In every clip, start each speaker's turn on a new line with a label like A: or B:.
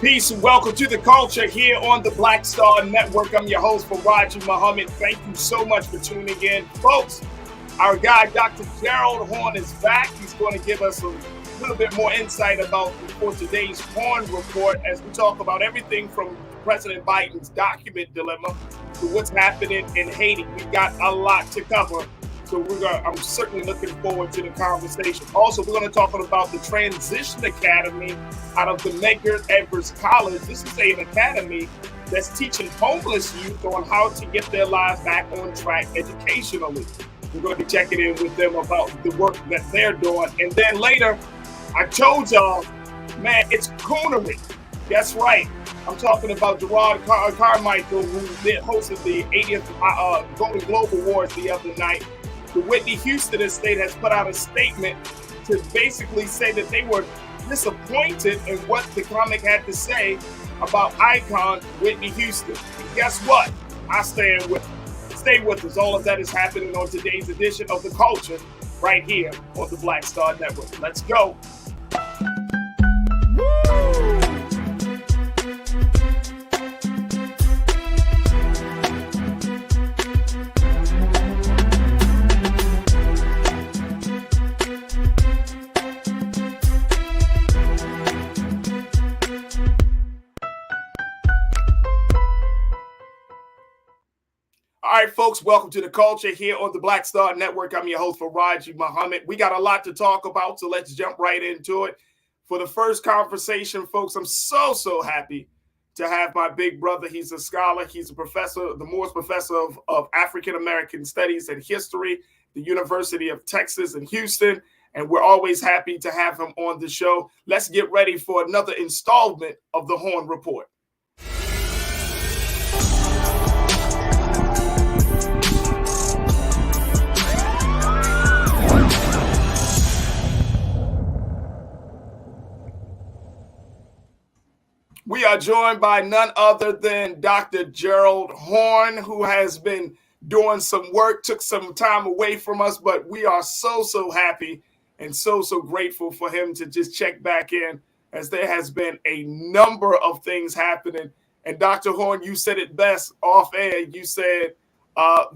A: Peace and welcome to the culture here on the Black Star Network. I'm your host, Farajii. Thank you so much for tuning in. Folks, our guy, Dr. Gerald Horn, is back. He's going to give us a little bit more insight about for today's Horn Report as we talk about everything from President Biden's document dilemma to what's happening in Haiti. We've got a lot to cover. So I'm certainly looking forward to the conversation. Also, we're going to talk about the Transition Academy out of the Medgar College. This is an academy that's teaching homeless youth on how to get their lives back on track educationally. We're going to be checking in with them about the work that they're doing. And then later, I told y'all, man, it's coonery. That's right. I'm talking about Gerard Carmichael, who hosted the 80th Golden Globe Awards the other night. The Whitney Houston estate has put out a statement to basically say that they were disappointed in what the comic had to say about icon Whitney Houston. And guess what? I stand with it. Stay with us. All of that is happening on today's edition of The Culture right here on the Black Star Network. Let's go. All right, folks, welcome to the culture here on the Black Star Network. I'm your host, Farajii. We got a lot to talk about, so let's jump right into it. For the first conversation, folks, I'm so happy to have my big brother. He's a scholar. He's a professor, the Morris Professor of African-American Studies and History, the University of Texas in Houston, and we're always happy to have him on the show. Let's get ready for another installment of the Horn Report. We are joined by none other than Dr. Gerald Horn, who has been doing some work, took some time away from us, but we are so happy and so grateful for him to just check back in, as there has been a number of things happening. And Dr. Horn, you said it best off air. You said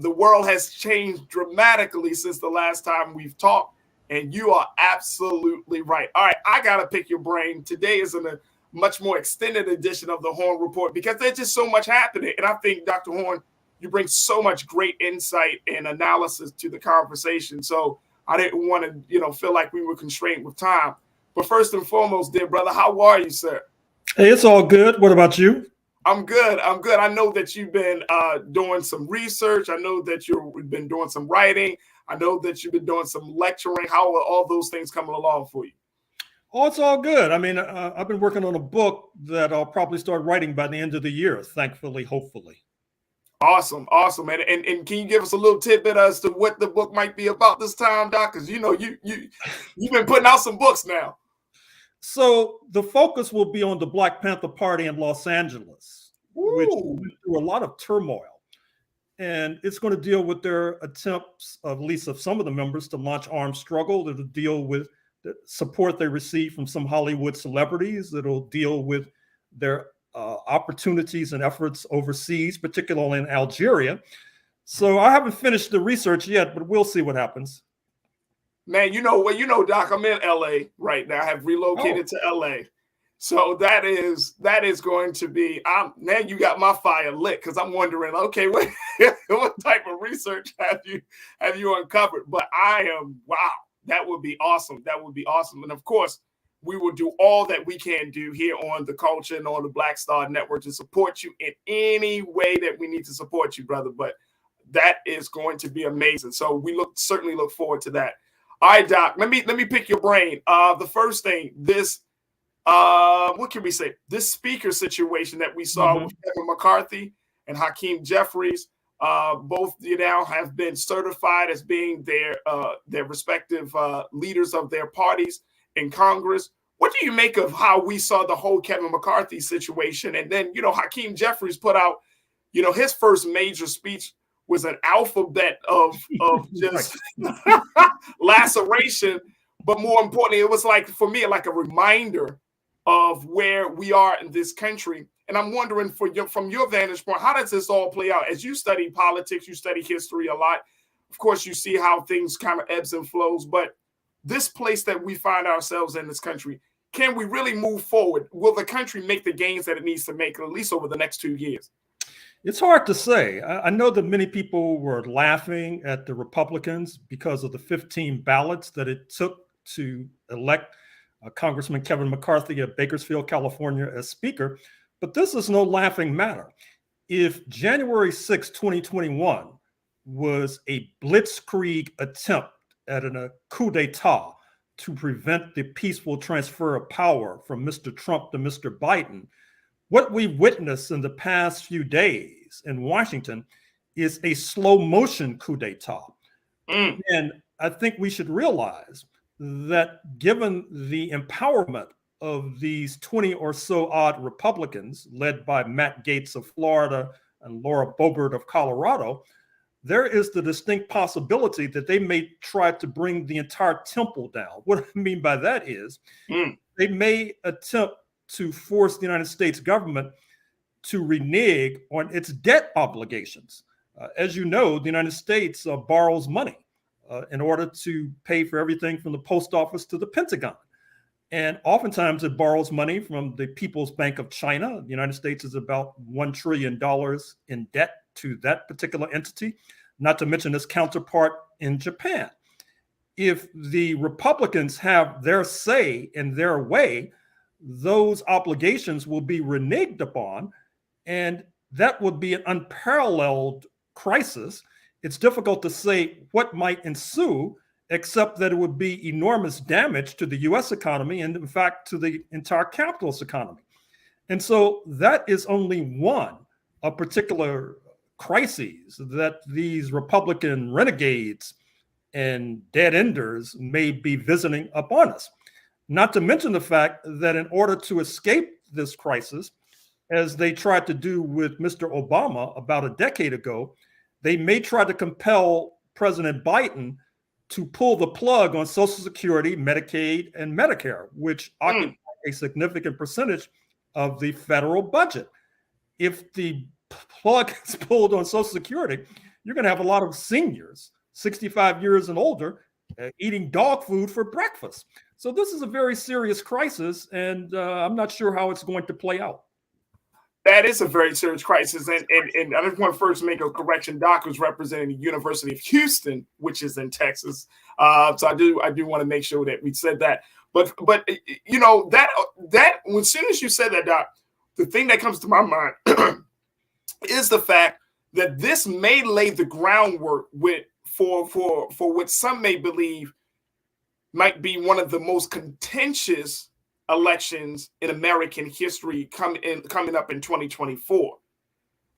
A: the world has changed dramatically since the last time we've talked, and you are absolutely right. All right, I got to pick your brain. Today is a much more extended edition of the Horn Report because there's just so much happening. And I think, Dr. Horn, you bring so much great insight and analysis to the conversation. So I didn't want to, feel like we were constrained with time. But first and foremost, dear brother, how are you, sir?
B: Hey, it's all good. What about you?
A: I'm good. I know that you've been doing some research. I know that you've been doing some writing. I know that you've been doing some lecturing. How are all those things coming along for you?
B: Oh, it's all good. I mean, I've been working on a book that I'll probably start writing by the end of the year, thankfully, hopefully.
A: Awesome. And can you give us a little tidbit as to what the book might be about this time, Doc? Because you've been putting out some books now.
B: So the focus will be on the Black Panther Party in Los Angeles, which went through a lot of turmoil. And it's going to deal with their attempts, at least of some of the members, to launch armed struggle. It'll deal with the support they receive from some Hollywood celebrities. It'll deal with their opportunities and efforts overseas, particularly in Algeria. So I haven't finished the research yet, but we'll see what happens.
A: Man, Doc, I'm in LA right now. I have relocated to LA. So that is going to be, man, you got my fire lit, because I'm wondering, okay, what type of research have you uncovered? But wow. That would be awesome. And of course, we will do all that we can do here on the culture and on the Black Star Network to support you in any way that we need to support you, brother. But that is going to be amazing. So we certainly look forward to that. All right, Doc, let me pick your brain. The first thing, this, what can we say? This speaker situation that we saw with Kevin McCarthy and Hakeem Jeffries, both now have been certified as being their respective leaders of their parties in Congress. What do you make of how we saw the whole Kevin McCarthy situation? And then, Hakeem Jeffries put out, his first major speech was an alphabet of just laceration. But more importantly, it was for me, like a reminder of where we are in this country. And I'm wondering, from your vantage point, how does this all play out? As you study politics, you study history a lot. Of course, you see how things kind of ebbs and flows. But this place that we find ourselves in this country, can we really move forward? Will the country make the gains that it needs to make, at least over the next 2 years?
B: It's hard to say. I know that many people were laughing at the Republicans because of the 15 ballots that it took to elect Congressman Kevin McCarthy of Bakersfield, California, as Speaker. But this is no laughing matter. If January 6, 2021 was a blitzkrieg attempt at a coup d'etat to prevent the peaceful transfer of power from Mr. Trump to Mr. Biden, what we witnessed in the past few days in Washington is a slow motion coup d'etat. And I think we should realize that given the empowerment of these 20 or so odd Republicans led by Matt Gaetz of Florida and Laura Boebert of Colorado, there is the distinct possibility that they may try to bring the entire temple down. What I mean by that is they may attempt to force the United States government to renege on its debt obligations. As you know, the United States borrows money in order to pay for everything from the post office to the Pentagon. And oftentimes it borrows money from the People's Bank of China. The United States is about $1 trillion in debt to that particular entity, not to mention its counterpart in Japan. If the Republicans have their say in their way, those obligations will be reneged upon, and that would be an unparalleled crisis. It's difficult to say what might ensue, except that it would be enormous damage to the US economy and, in fact, to the entire capitalist economy. And so that is only one of particular crises that these Republican renegades and dead enders may be visiting upon us. Not to mention the fact that in order to escape this crisis, as they tried to do with Mr. Obama about a decade ago, they may try to compel President Biden to pull the plug on Social Security, Medicaid, and Medicare, which occupy a significant percentage of the federal budget. If the plug is pulled on Social Security, you're going to have a lot of seniors, 65 years and older, eating dog food for breakfast. So this is a very serious crisis, and I'm not sure how it's going to play out.
A: That is a very serious crisis. And I just want to first make a correction. Doc was representing the University of Houston, which is in Texas. So I do want to make sure that we said that. But you know, that as soon as you said that, Doc, the thing that comes to my mind is the fact that this may lay the groundwork for what some may believe might be one of the most contentious elections in American history coming up in 2024,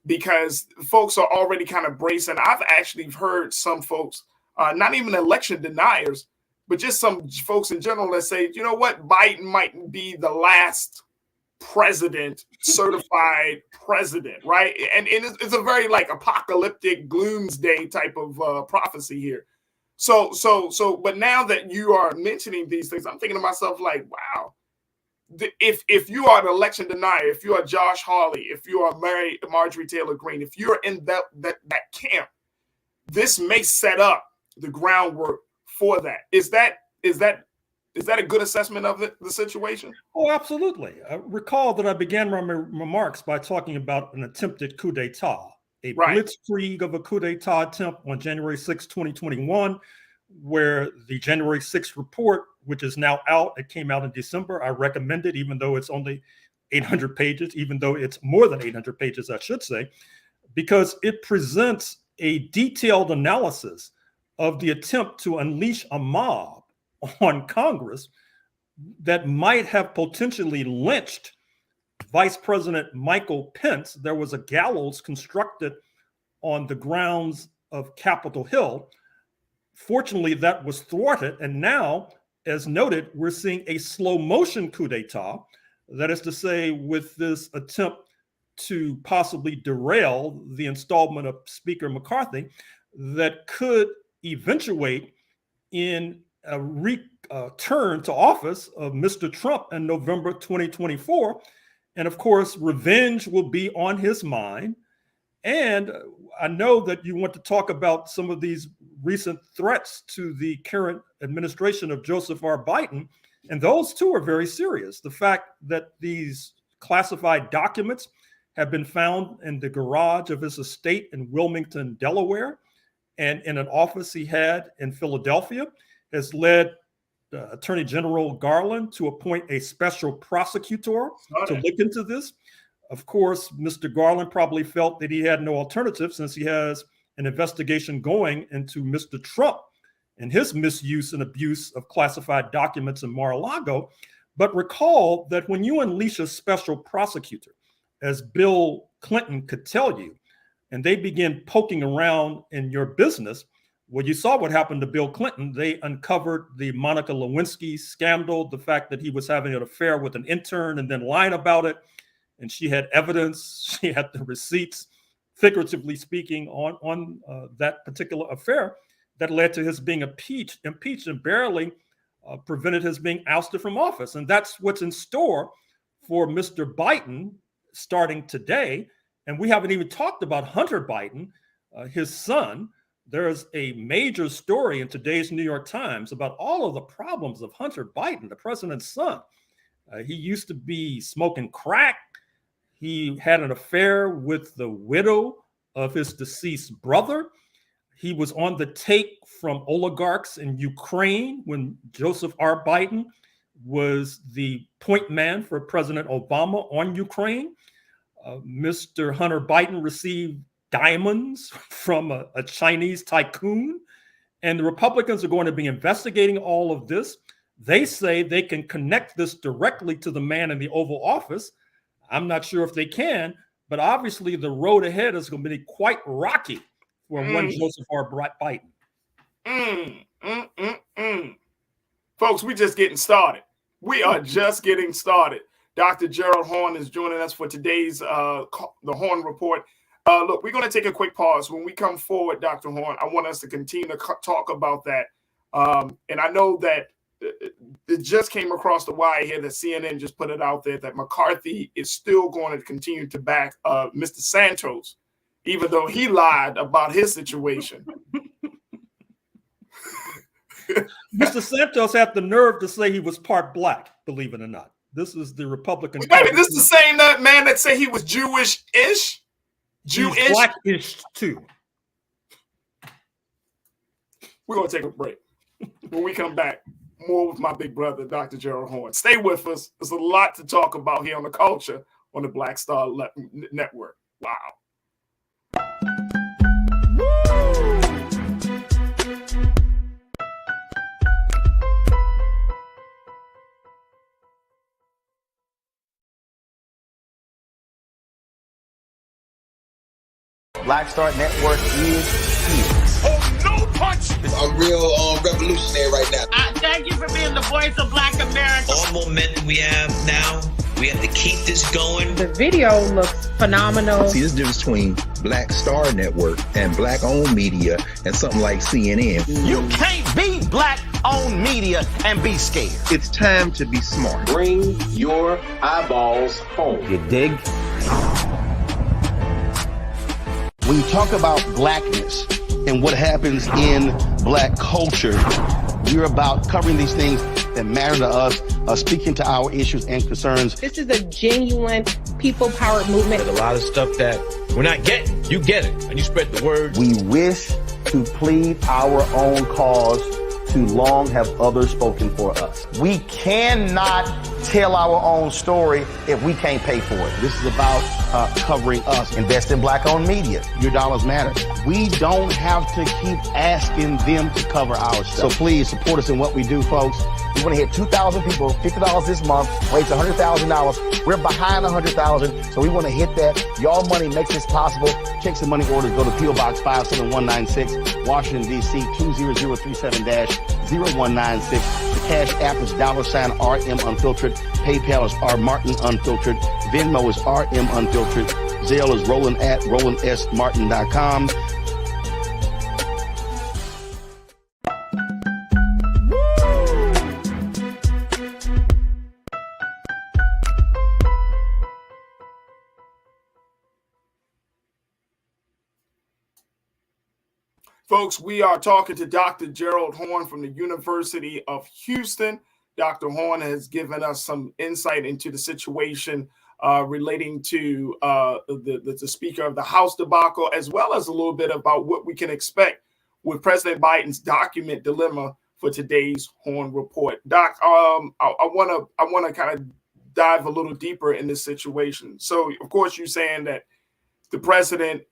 A: because folks are already kind of bracing. I've actually heard some folks, not even election deniers, but just some folks in general that say, you know what, Biden might be the last president, certified president, right? And it's a very like apocalyptic gloomsday type of prophecy here. So, but now that you are mentioning these things, I'm thinking to myself like, wow, if you are an election denier, if you are Josh Hawley, if you are Marjorie Taylor Greene, if you're in that camp, this may set up the groundwork for that. Is that a good assessment of the situation?
B: Oh, absolutely. Recall that I began my remarks by talking about an attempted coup d'etat, a blitzkrieg of a coup d'etat attempt on January 6, 2021, where the January 6th report, which is now out, it came out in December. I recommend it, even though it's only 800 pages, even though it's more than 800 pages, I should say, because it presents a detailed analysis of the attempt to unleash a mob on Congress that might have potentially lynched Vice President Michael Pence. There was a gallows constructed on the grounds of Capitol Hill. Fortunately, that was thwarted. And now, as noted, we're seeing a slow motion coup d'etat. That is to say, with this attempt to possibly derail the installment of Speaker McCarthy, that could eventuate in a turn to office of Mr. Trump in November 2024. And of course, revenge will be on his mind. And I know that you want to talk about some of these recent threats to the current administration of Joseph R. Biden. And those too are very serious. The fact that these classified documents have been found in the garage of his estate in Wilmington, Delaware, and in an office he had in Philadelphia has led Attorney General Garland to appoint a special prosecutor to look into this. Of course, Mr. Garland probably felt that he had no alternative since he has an investigation going into Mr. Trump and his misuse and abuse of classified documents in Mar-a-Lago. But recall that when you unleash a special prosecutor, as Bill Clinton could tell you, and they begin poking around in your business, well, you saw what happened to Bill Clinton. They uncovered the Monica Lewinsky scandal, the fact that he was having an affair with an intern and then lying about it. And she had evidence, she had the receipts, figuratively speaking, on that particular affair that led to his being impeached and barely prevented his being ousted from office. And that's what's in store for Mr. Biden starting today. And we haven't even talked about Hunter Biden, his son. There's a major story in today's New York Times about all of the problems of Hunter Biden, the president's son. He used to be smoking crack. He had an affair with the widow of his deceased brother. He was on the take from oligarchs in Ukraine when Joseph R. Biden was the point man for President Obama on Ukraine. Mr. Hunter Biden received diamonds from a Chinese tycoon, and the Republicans are going to be investigating all of this. They say they can connect this directly to the man in the Oval Office. I'm not sure if they can, but obviously the road ahead is going to be quite rocky for one Joseph R. Biden.
A: Folks, we're just getting started. We are just getting started. Dr. Gerald Horne is joining us for today's the Horne Report. Look, we're going to take a quick pause. When we come forward, Dr. Horne, I want us to continue to talk about that. And I know that it just came across the wire here that CNN just put it out there that McCarthy is still going to continue to back Mr. Santos, even though he lied about his situation.
B: Mr. Santos had the nerve to say he was part black, believe it or not. This is the Republican.
A: Maybe this is the same man that said he was Jewish-ish? Jewish?
B: He's blackish too.
A: We're going to take a break. When we come back, more with my big brother, Dr. Gerald Horne. Stay with us. There's a lot to talk about here on the culture on the Black Star Network. Wow.
C: Black Star Network is here.
A: Oh, no punch!
D: I'm real revolutionary right now.
E: Thank you for being the voice of Black America.
F: All momentum we have now, we have to keep this going.
G: The video looks phenomenal.
H: See, this difference between Black Star Network and black-owned media and something like CNN.
C: You can't be black-owned media and be scared.
H: It's time to be smart.
I: Bring your eyeballs home.
C: You dig? When you talk about blackness and what happens in black culture, we're about covering these things that matter to us, speaking to our issues and concerns.
G: This is a genuine people-powered movement.
F: There's a lot of stuff that we're not getting. You get it, and you spread the word.
C: We wish to plead our own cause. Too long have others spoken for us. We cannot tell our own story if we can't pay for it. This is about covering us. Invest in black-owned media. Your dollars matter. We don't have to keep asking them to cover our stuff. So please support us in what we do, folks. We want to hit 2,000 people, $50 this month, raise $100,000. We're behind 100,000, so we want to hit that. Your money makes this possible. Checks and money orders go to P.O. Box 57196, Washington, D.C. 20037-0196. The Cash App is $RM Unfiltered. PayPal is R Martin Unfiltered. Venmo is RM Unfiltered. Zelle is Roland at RolandSMartin.com.
A: Folks, we are talking to Dr. Gerald Horne from the University of Houston. Dr. Horne has given us some insight into the situation relating to the Speaker of the House debacle, as well as a little bit about what we can expect with President Biden's document dilemma for today's Horne Report. Doc, I want to kind of dive a little deeper in this situation. So, of course, you're saying that the president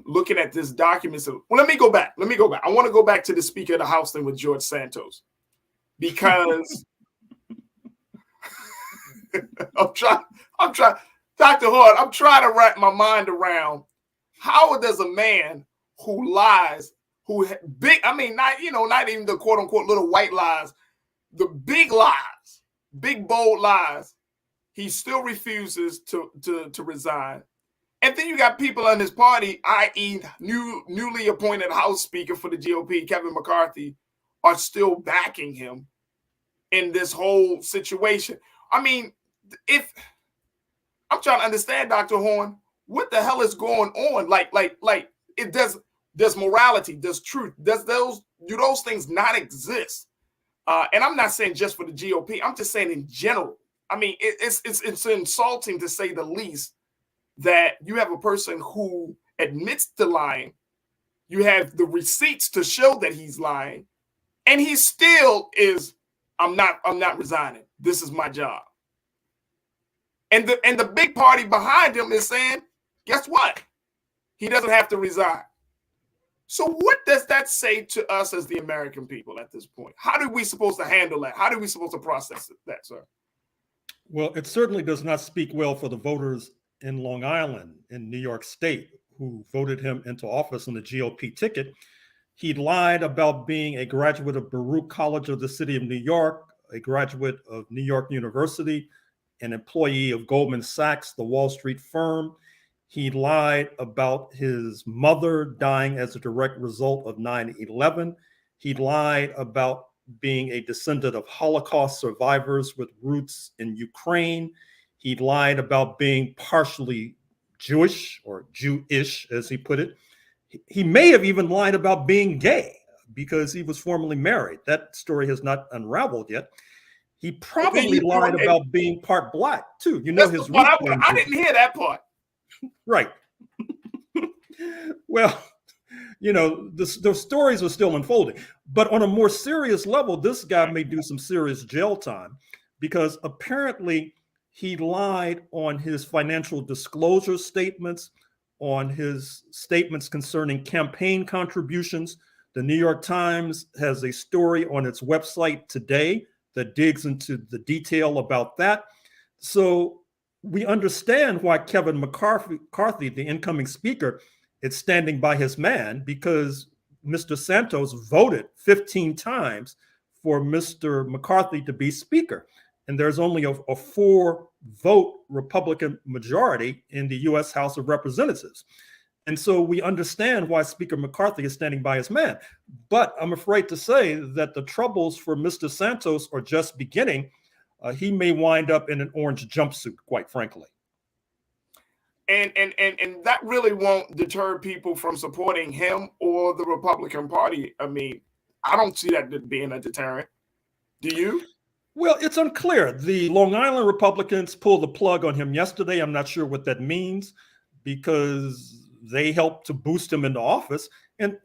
A: looking at this document. So, well, let me go back. I want to go back to the Speaker of the House thing with George Santos, because I'm trying, Dr. Horne, I'm trying to wrap my mind around how does a man who lies, not even the quote unquote little white lies, the big lies, big bold lies, he still refuses to resign. And then you got people in his party, i.e. newly appointed House Speaker for the GOP, Kevin McCarthy, are still backing him in this whole situation. I mean, if I'm trying to understand, Dr. Horne, what the hell is going on? Like it does morality, does truth, do those things not exist? And I'm not saying just for the GOP, I'm just saying in general. I mean, it's insulting to say the least that you have a person who admits to lying, you have the receipts to show that he's lying, and he still is, I'm not resigning. This is my job. And the big party behind him is saying, guess what? He doesn't have to resign. So what does that say to us as the American people at this point? How are we supposed to handle that? How are we supposed to process that, sir?
B: Well, it certainly does not speak well for the voters in Long Island, in New York State, who voted him into office on the GOP ticket. He lied about being a graduate of Baruch College of the City of New York, a graduate of New York University, an employee of Goldman Sachs, the Wall Street firm. He lied about his mother dying as a direct result of 9/11. He lied about being a descendant of Holocaust survivors with roots in Ukraine. He lied about being partially Jewish, or Jewish, as he put it. He may have even lied about being gay because he was formerly married. That story has not unraveled yet. He probably lied about being part black, too. You know, his roots.
A: I didn't hear that part.
B: Right. Well, you know, the stories are still unfolding. But on a more serious level, this guy may do some serious jail time, because apparently he lied on his financial disclosure statements, on his statements concerning campaign contributions. The New York Times has a story on its website today that digs into the detail about that. So we understand why Kevin McCarthy, the incoming speaker, is standing by his man, because Mr. Santos voted 15 times for Mr. McCarthy to be speaker. And there's only a 4-vote Republican majority in the U.S. House of Representatives. And so we understand why Speaker McCarthy is standing by his man. But I'm afraid to say that the troubles for Mr. Santos are just beginning. He may wind up in an orange jumpsuit, quite frankly.
A: And that really won't deter people from supporting him or the Republican Party. I mean, I don't see that being a deterrent. Do you?
B: Well, it's unclear. The Long Island Republicans pulled the plug on him yesterday. I'm not sure what that means, because they helped to boost him into office. And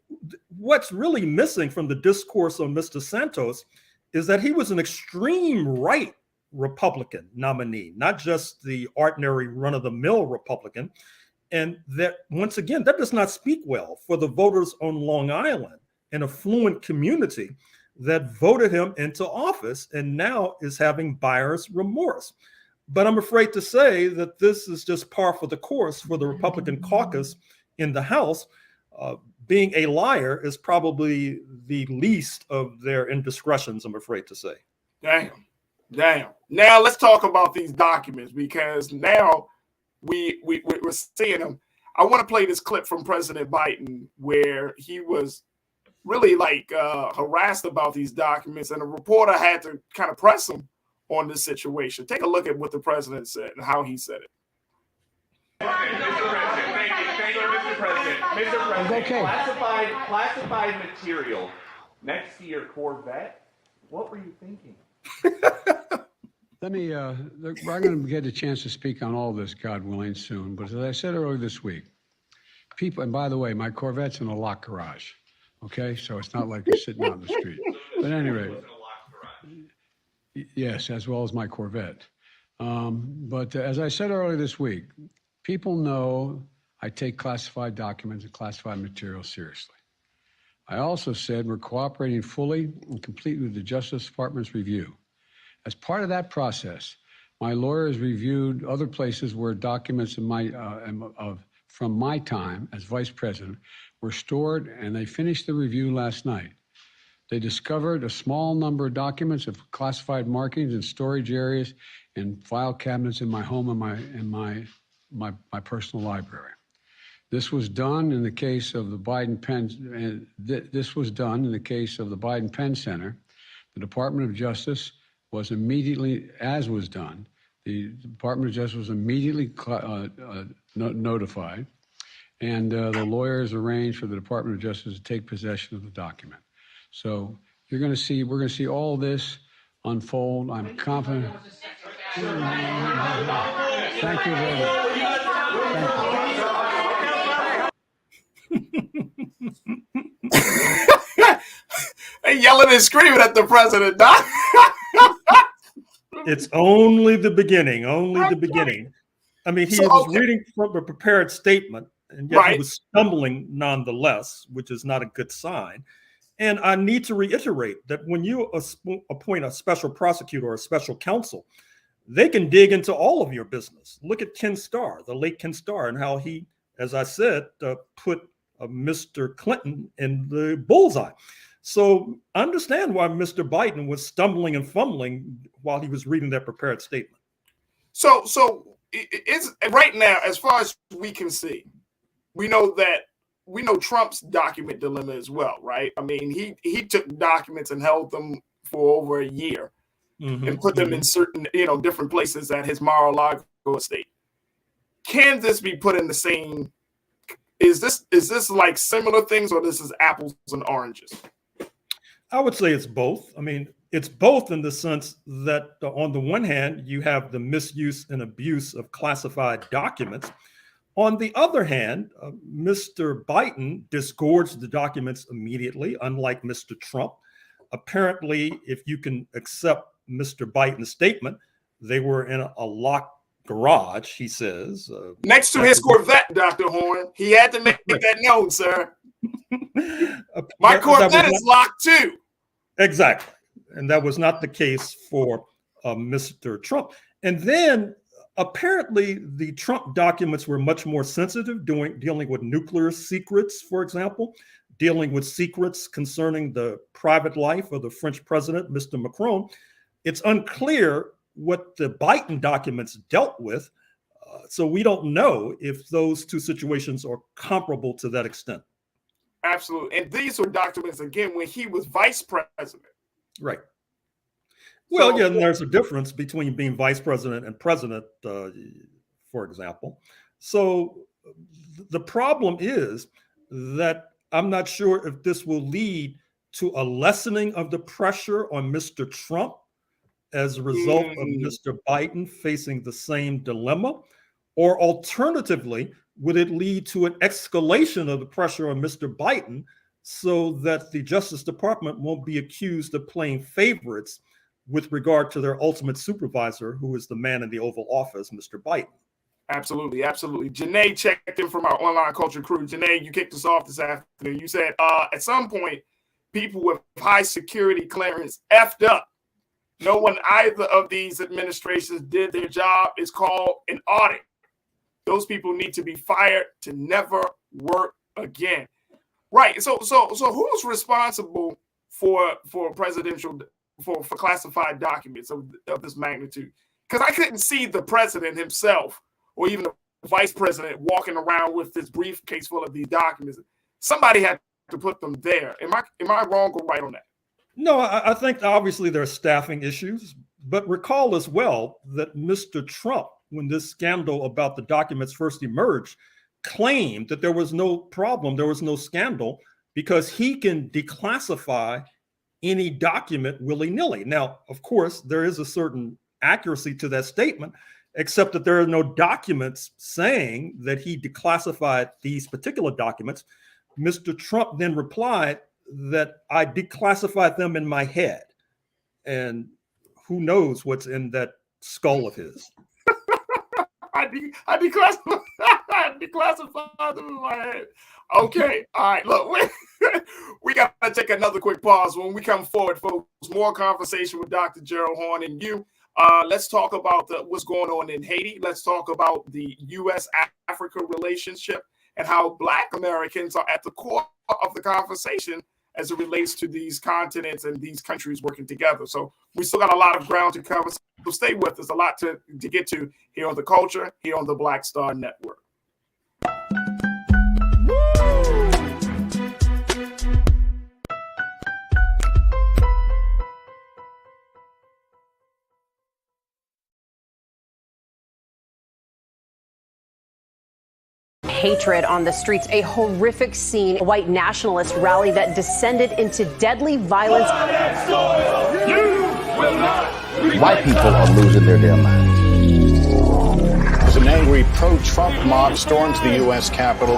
B: what's really missing from the discourse on Mr. Santos is that he was an extreme right Republican nominee, not just the ordinary run-of-the-mill Republican. And that, once again, that does not speak well for the voters on Long Island, an affluent community that voted him into office and now is having buyer's remorse. But I'm afraid to say that this is just par for the course for the Republican caucus in the House. Being a liar is probably the least of their indiscretions, I'm afraid to say.
A: Damn. Now let's talk about these documents, because now we're seeing them. I want to play this clip from President Biden where he was really harassed about these documents, and a reporter had to kind of press him on this situation. Take a look at what the president said and how he said it.
J: Mr. President, thank you, Mr. President,
K: Okay.
J: classified material next to your Corvette. What were you thinking?
K: Let me, we're going to get a chance to speak on all this, God willing, soon. But as I said earlier this week, people, and by the way, my Corvette's in a locked garage. Okay, so it's not like you're sitting out in the street. But anyway, yes, as well as my Corvette. But as I said earlier this week, people know I take classified documents and classified material seriously. I also said we're cooperating fully and completely with the Justice Department's review. As part of that process, my lawyer has reviewed other places where documents from my time as vice president were stored, and they finished the review last night. They discovered a small number of documents of classified markings in storage areas and file cabinets in my home and my personal library. This was done in the case of the Biden Penn. This was done in the case of the Biden Penn Center. The Department of Justice was immediately, as was done, the Department of Justice was immediately notified, and the lawyers arranged for the Department of Justice to take possession of the document. So we're going to see all this unfold. I'm confident. Thank you very much.
A: They yelling and screaming at the president, Doc.
B: It's only the beginning, only the beginning. I mean, he was reading from a prepared statement, and yet he was stumbling nonetheless, which is not a good sign. And I need to reiterate that when you appoint a special prosecutor or a special counsel, they can dig into all of your business. Look at Ken Starr, the late Ken Starr, and how he, as I said, put Mr. Clinton in the bullseye. So understand why Mr. Biden was stumbling and fumbling while he was reading that prepared statement.
A: So it's right now, as far as we can see, we know Trump's document dilemma as well, right? I mean, he took documents and held them for over a year and put them in certain, different places at his Mar-a-Lago estate. Can this be put in the same? Is this like similar things, or this is apples and oranges?
B: I would say it's both. I mean, it's both in the sense that on the one hand, you have the misuse and abuse of classified documents. On the other hand, Mr. Biden disgorged the documents immediately, unlike Mr. Trump. Apparently, if you can accept Mr. Biden's statement, they were in a locked garage, he says.
A: Next to his Corvette, Dr. Horn. He had to make that known, sir. My Corvette is locked too.
B: Exactly. And that was not the case for Mr. Trump. And then apparently the Trump documents were much more sensitive, dealing with nuclear secrets, for example, dealing with secrets concerning the private life of the French president, Mr. Macron. It's unclear what the Biden documents dealt with. So we don't know if those two situations are comparable to that extent.
A: Absolutely. And these were documents, again, when he was vice president.
B: Right. Well, yeah, and there's a difference between being vice president and president, for example. So the problem is that I'm not sure if this will lead to a lessening of the pressure on Mr. Trump as a result of Mr. Biden facing the same dilemma, or alternatively, would it lead to an escalation of the pressure on Mr. Biden so that the Justice Department won't be accused of playing favorites with regard to their ultimate supervisor, who is the man in the Oval Office, Mr. Biden?
A: Absolutely, absolutely. Janae checked in from our online culture crew. Janae, you kicked us off this afternoon. You said at some point, people with high security clearance effed up. No one either of these administrations did their job. It's called an audit. Those people need to be fired to never work again. Right. So who's responsible for presidential for classified documents of this magnitude? Because I couldn't see the president himself or even the vice president walking around with this briefcase full of these documents. Somebody had to put them there. Am I wrong or right on that?
B: No, I think obviously there are staffing issues, but recall as well that Mr. Trump, when this scandal about the documents first emerged, claimed that there was no problem, there was no scandal, because he can declassify any document willy-nilly. Now, of course, there is a certain accuracy to that statement, except that there are no documents saying that he declassified these particular documents. Mr. Trump then replied that I declassified them in my head. And who knows what's in that skull of his.
A: I declassified them in my head. Okay, all right, look, we got to take another quick pause. When we come forward, folks, more conversation with Dr. Gerald Horne and you. Let's talk about what's going on in Haiti. Let's talk about the U.S.-Africa relationship and how Black Americans are at the core of the conversation as it relates to these continents and these countries working together. So we still got a lot of ground to cover. So stay with us. A lot to get to here on The Culture, here on the Black Star Network.
L: Hatred on the streets, a horrific scene, a white nationalist rally that descended into deadly violence.
C: White people are losing their damn minds.
M: As an angry pro-Trump mob storms the U.S. Capitol,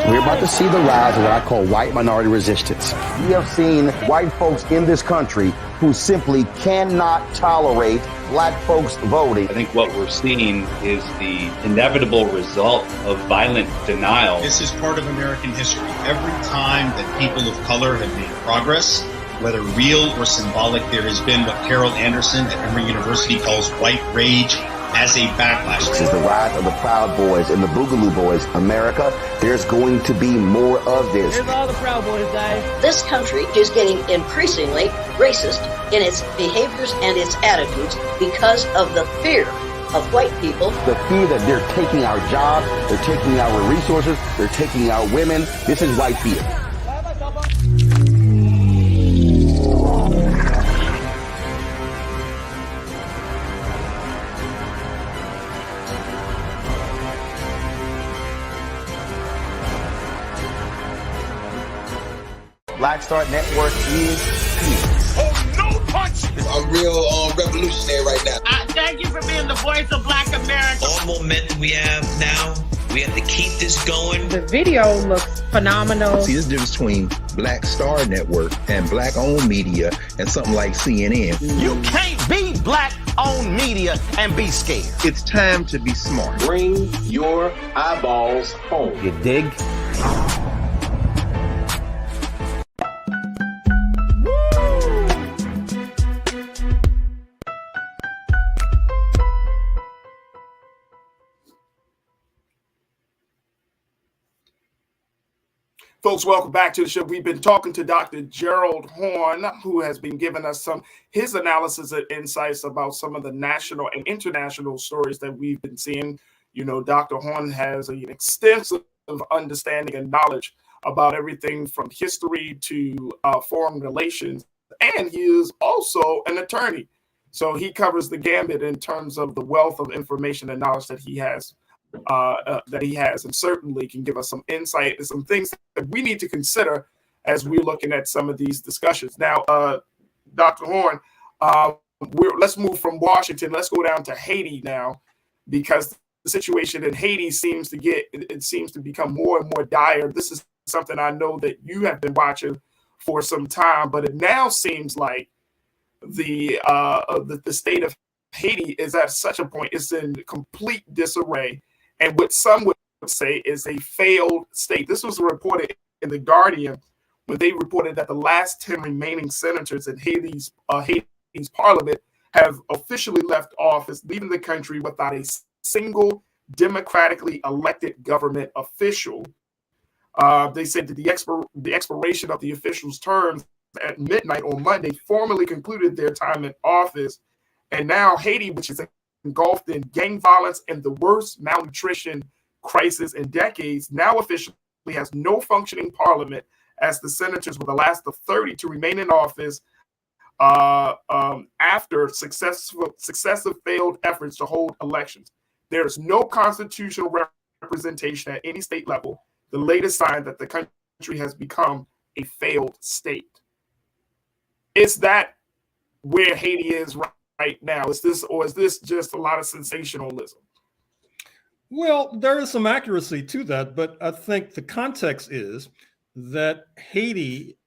C: we're about to see the rise of what I call white minority resistance. We have seen white folks in this country who simply cannot tolerate Black folks voting.
N: I think what we're seeing is the inevitable result of violent denial.
O: This is part of American history. Every time that people of color have made progress, whether real or symbolic, there has been what Carol Anderson at Emory University calls white rage as a backlash.
C: This is the rise of the Proud Boys and the Boogaloo Boys. America, there's going to be more of this.
P: Here's all the Proud Boys, guys.
Q: This country is getting increasingly racist in its behaviors and its attitudes because of the fear of white people.
C: The fear that they're taking our jobs, they're taking our resources, they're taking our women. This is white fear. Black Star Network is here.
D: Oh, no punch! I'm real revolutionary right now.
E: Thank you for being the voice of Black America.
F: All momentum we have now, we have to keep this going.
G: The video looks phenomenal.
H: See, there's a difference between Black Star Network and Black-owned media and something like CNN.
C: You can't be Black-owned media and be scared.
H: It's time to be smart.
I: Bring your eyeballs home.
C: You dig?
A: Folks, welcome back to the show. We've been talking to Dr. Gerald Horne, who has been giving us his analysis and insights about some of the national and international stories that we've been seeing. You know, Dr. Horne has an extensive understanding and knowledge about everything from history to foreign relations, and he is also an attorney. So he covers the gambit in terms of the wealth of information and knowledge that he has. And certainly can give us some insight and some things that we need to consider as we're looking at some of these discussions. Now, Dr. Horne, let's move from Washington. Let's go down to Haiti now, because the situation in Haiti seems to become more and more dire. This is something I know that you have been watching for some time, but it now seems like the state of Haiti is at such a point, it's in complete disarray. And what some would say is a failed state. This was reported in The Guardian when they reported that the last 10 remaining senators in Haiti's parliament have officially left office, leaving the country without a single democratically elected government official. They said that the expiration of the officials' terms at midnight on Monday formally concluded their time in office. And now Haiti, which is engulfed in gang violence and the worst malnutrition crisis in decades, now officially has no functioning parliament, as the senators were the last of 30 to remain in office after successive failed efforts to hold elections. There is no constitutional representation at any state level, the latest sign that the country has become a failed state. Is that where Haiti is right now? Is this just a lot of sensationalism?
B: Well, there is some accuracy to that, but I think the context is that Haiti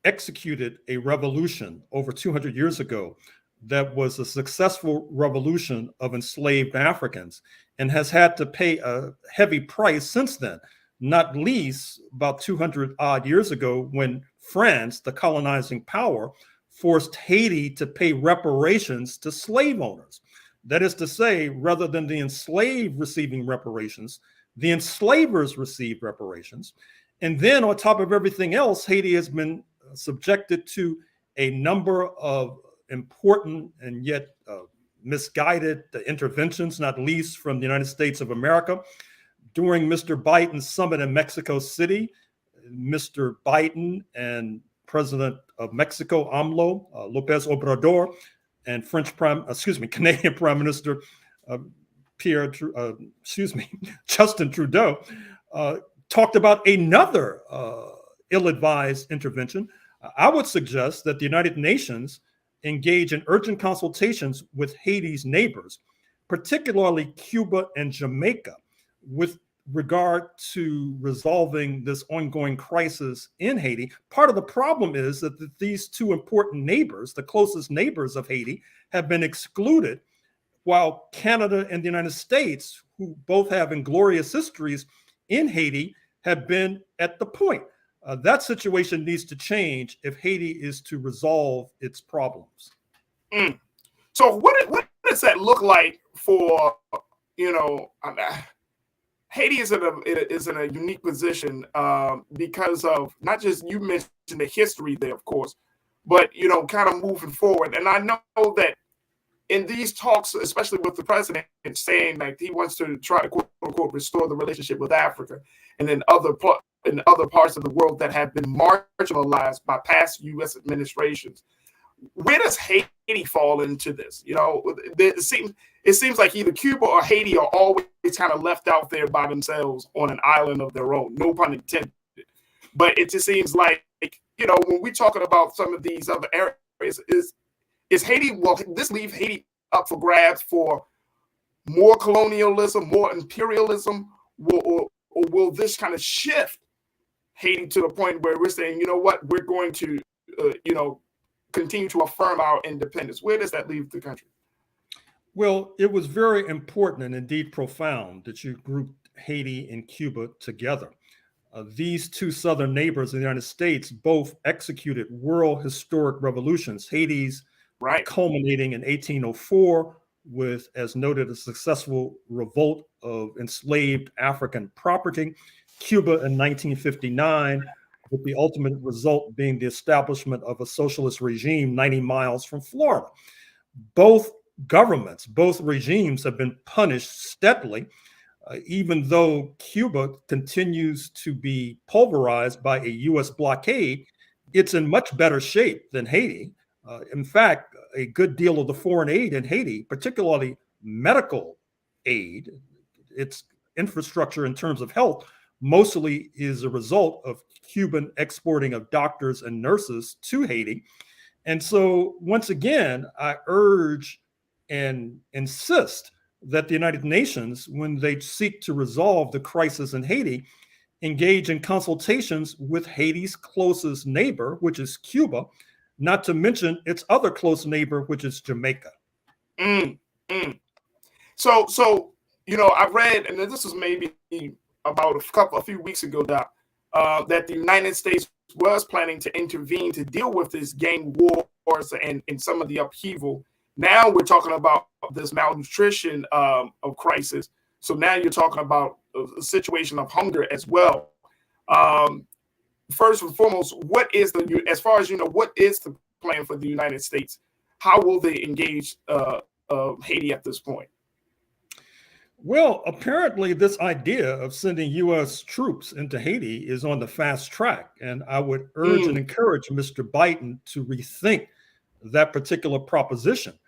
B: executed a revolution over 200 years ago that was a successful revolution of enslaved Africans and has had to pay a heavy price since then, not least about 200 odd years ago when France, the colonizing power, forced Haiti to pay reparations to slave owners. That is to say, rather than the enslaved receiving reparations, the enslavers received reparations. And then on top of everything else, Haiti has been subjected to a number of important and yet misguided interventions, not least from the United States of America. During Mr. Biden's summit in Mexico City, Mr. Biden and President of Mexico, AMLO, Lopez Obrador, and Canadian Prime Minister Justin Trudeau talked about another ill-advised intervention. I would suggest that the United Nations engage in urgent consultations with Haiti's neighbors, particularly Cuba and Jamaica, with regard to resolving this ongoing crisis in Haiti. Part of the problem is that these two important neighbors, the closest neighbors of Haiti, have been excluded, while Canada and the United States, who both have inglorious histories in Haiti, have been at the point. That situation needs to change if Haiti is to resolve its problems.
A: So what does that look like for, Haiti is in a unique position because of not just, you mentioned the history there, of course, but, kind of moving forward. And I know that in these talks, especially with the president saying that he wants to try to, quote unquote, restore the relationship with Africa and in other parts of the world that have been marginalized by past U.S. administrations, where does Haiti fall into this? It seems like either Cuba or Haiti are always kind of left out there by themselves on an island of their own, no pun intended. But it just seems like, when we're talking about some of these other areas, is Haiti, will this leave Haiti up for grabs for more colonialism, more imperialism, or will this kind of shift Haiti to the point where we're saying, we're going to, continue to affirm our independence? Where does that leave the country?
B: Well, it was very important and indeed profound that you grouped Haiti and Cuba together. These two southern neighbors of the United States both executed world historic revolutions. Haiti's culminating in 1804 with, as noted, a successful revolt of enslaved African property. Cuba in 1959, with the ultimate result being the establishment of a socialist regime 90 miles from Florida. Both governments, both regimes have been punished steadily, even though Cuba continues to be pulverized by a U.S. blockade. It's in much better shape than Haiti. In fact, a good deal of the foreign aid in Haiti, particularly medical aid, its infrastructure in terms of health, mostly is a result of Cuban exporting of doctors and nurses to Haiti. And so, once again, I urge and insist that the United Nations, when they seek to resolve the crisis in Haiti, engage in consultations with Haiti's closest neighbor, which is Cuba, not to mention its other close neighbor, which is Jamaica.
A: So, I read, and this was maybe about a few weeks ago, Doc, that the United States was planning to intervene to deal with this gang wars and some of the upheaval. Now we're talking about this malnutrition of crisis. So now you're talking about a situation of hunger as well. First and foremost, what is as far as what is the plan for the United States? How will they engage Haiti at this point?
B: Well, apparently this idea of sending U.S. troops into Haiti is on the fast track. And I would urge and encourage Mr. Biden to rethink that particular proposition.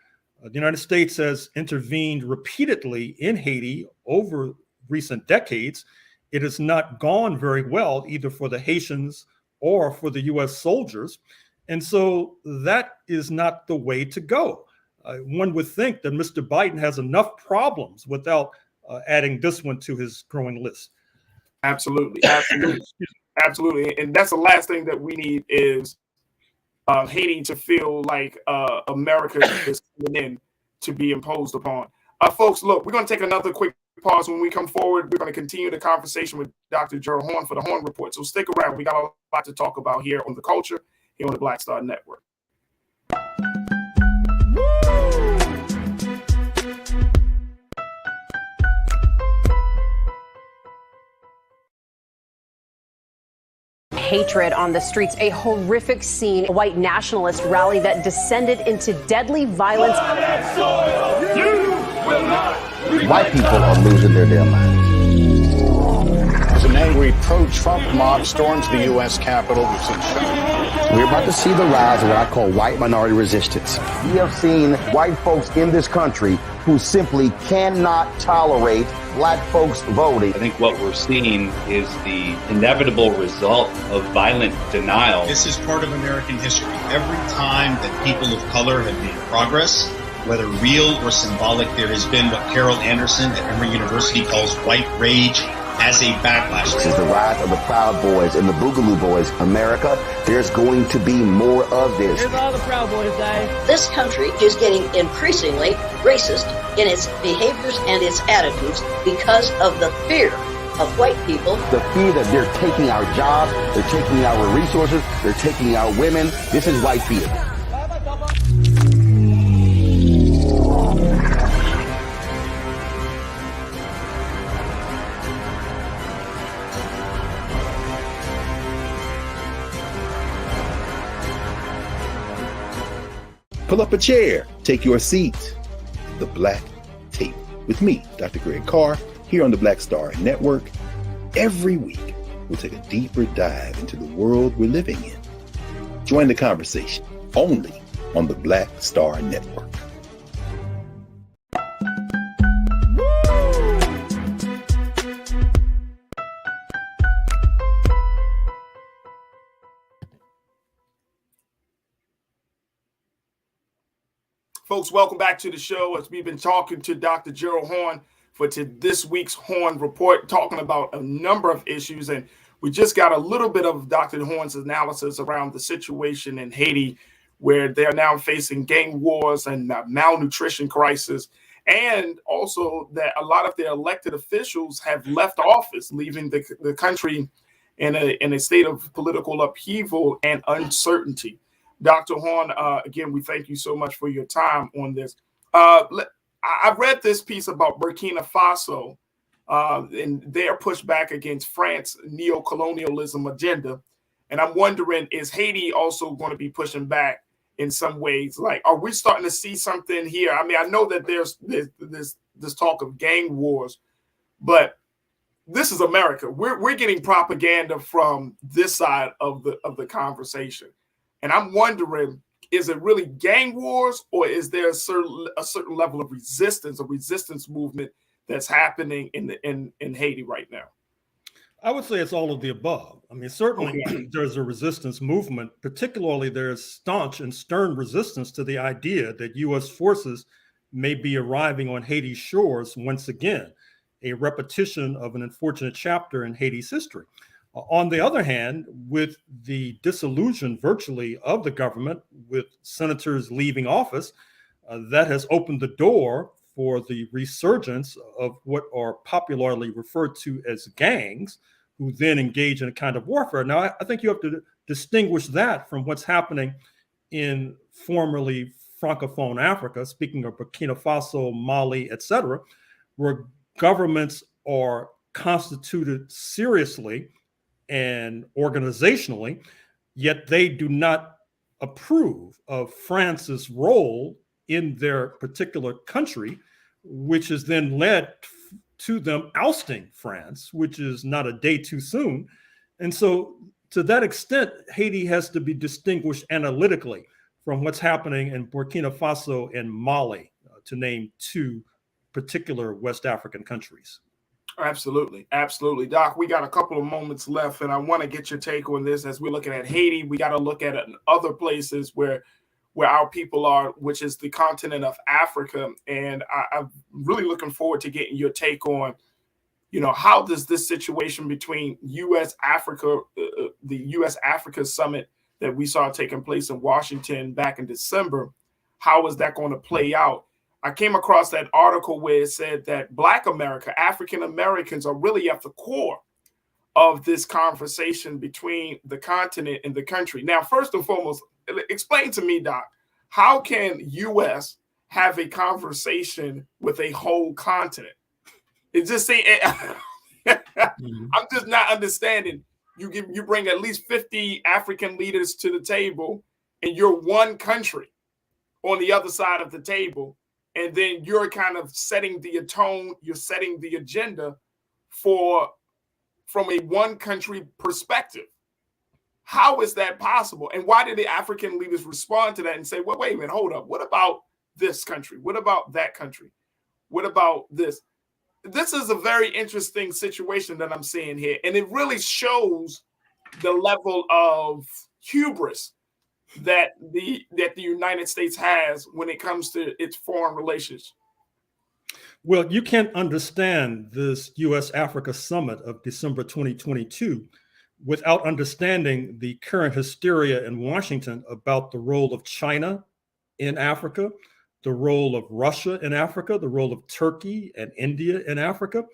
B: The United States has intervened repeatedly in Haiti over recent decades, it has not gone very well either for the Haitians or for the U.S. soldiers. And so that is not the way to go. One would think that Mr. Biden has enough problems without adding this one to his growing list.
A: Absolutely. Absolutely. Absolutely. And that's the last thing that we need is Haiti to feel like America is coming in to be imposed upon. Folks, look, we're going to take another quick pause. When we come forward, we're going to continue the conversation with Dr. Gerald Horne for the Horne Report. So stick around. We got a lot to talk about here on The Culture, here on the Black Star Network.
L: Hatred on the streets, a horrific scene, a white nationalist rally that descended into deadly violence.
C: White people are losing their damn minds.
M: As an angry pro-Trump mob storms the U.S. Capitol, we've seen shootings.
C: We're about to see the rise of what I call white minority resistance. We have seen white folks in this country who simply cannot tolerate black folks voting.
N: I think what we're seeing is the inevitable result of violent denial.
O: This is part of American history. Every time that people of color have made progress, whether real or symbolic, there has been what Carol Anderson at Emory University calls white rage as a backlash.
C: This is the rise of the Proud Boys and the Boogaloo Boys. America, there's going to be more of this.
P: Here's all the Proud Boys, guys.
Q: This country is getting increasingly racist in its behaviors and its attitudes because of the fear of white people.
C: The fear that they're taking our jobs, they're taking our resources, they're taking our women. This is white fear.
H: Pull up a chair, take your seat. The Black Tape with me, Dr. Greg Carr, here on the Black Star Network. Every week, we'll take a deeper dive into the world we're living in. Join the conversation only on the Black Star Network.
A: Folks, welcome back to the show. As we've been talking to Dr. Gerald Horne for this week's Horne Report, talking about a number of issues. And we just got a little bit of Dr. Horne's analysis around the situation in Haiti, where they're now facing gang wars and malnutrition crisis. And also that a lot of their elected officials have left office, leaving the country in a state of political upheaval and uncertainty. Dr. Horne, again, we thank you so much for your time on this. I read this piece about Burkina Faso and their pushback against France's neo-colonialism agenda. And I'm wondering, is Haiti also going to be pushing back in some ways? Like, are we starting to see something here? I mean, I know that there's this talk of gang wars, but this is America. We're getting propaganda from this side of the conversation. And I'm wondering, is it really gang wars, or is there a certain level of resistance, a resistance movement that's happening in Haiti right now?
B: I would say it's all of the above. I mean, certainly there's a resistance movement, particularly there's staunch and stern resistance to the idea that U.S. forces may be arriving on Haiti's shores once again, a repetition of an unfortunate chapter in Haiti's history. On the other hand, with the disillusion virtually of the government, with senators leaving office, that has opened the door for the resurgence of what are popularly referred to as gangs, who then engage in a kind of warfare. Now, I think you have to distinguish that from what's happening in formerly Francophone Africa, speaking of Burkina Faso, Mali, etc., where governments are constituted seriously and organizationally, yet they do not approve of France's role in their particular country, which has then led to them ousting France, which is not a day too soon. And so to that extent, Haiti has to be distinguished analytically from what's happening in Burkina Faso and Mali, to name two particular West African countries.
A: Absolutely. Absolutely. Doc, we got a couple of moments left, and I want to get your take on this. As we're looking at Haiti, we got to look at other places where our people are, which is the continent of Africa. And I'm really looking forward to getting your take on, how does this situation between U.S.-Africa, the U.S.-Africa summit that we saw taking place in Washington back in December, how is that going to play out? I came across that article where it said that Black America, African Americans, are really at the core of this conversation between the continent and the country. Now, first and foremost, explain to me, Doc, how can U.S. have a conversation with a whole continent? It just say I'm just not understanding. You bring at least 50 African leaders to the table, and you're one country on the other side of the table. And then you're kind of setting the tone, you're setting the agenda from a one country perspective. How is that possible? And why did the African leaders respond to that and say, well, wait a minute, hold up. What about this country? What about that country? What about this? This is a very interesting situation that I'm seeing here. And it really shows the level of hubris that the United States has when it comes to its foreign relations.
B: Well, you can't understand this U.S.-Africa summit of December 2022 without understanding the current hysteria in Washington about the role of China in Africa, the role of Russia in Africa, the role of Turkey and India in Africa.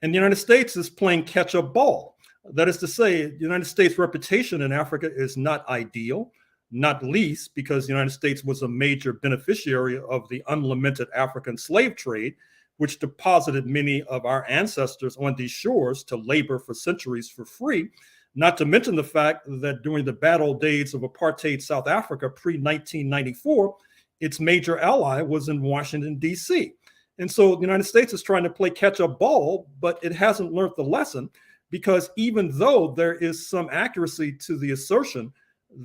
B: And the United States is playing catch-up ball. That is to say, the United States' reputation in Africa is not ideal, not least because the United States was a major beneficiary of the unlamented African slave trade, which deposited many of our ancestors on these shores to labor for centuries for free, not to mention the fact that during the bad old days of apartheid South Africa pre-1994, its major ally was in Washington, D.C. And so the United States is trying to play catch-up ball, but it hasn't learned the lesson, because even though there is some accuracy to the assertion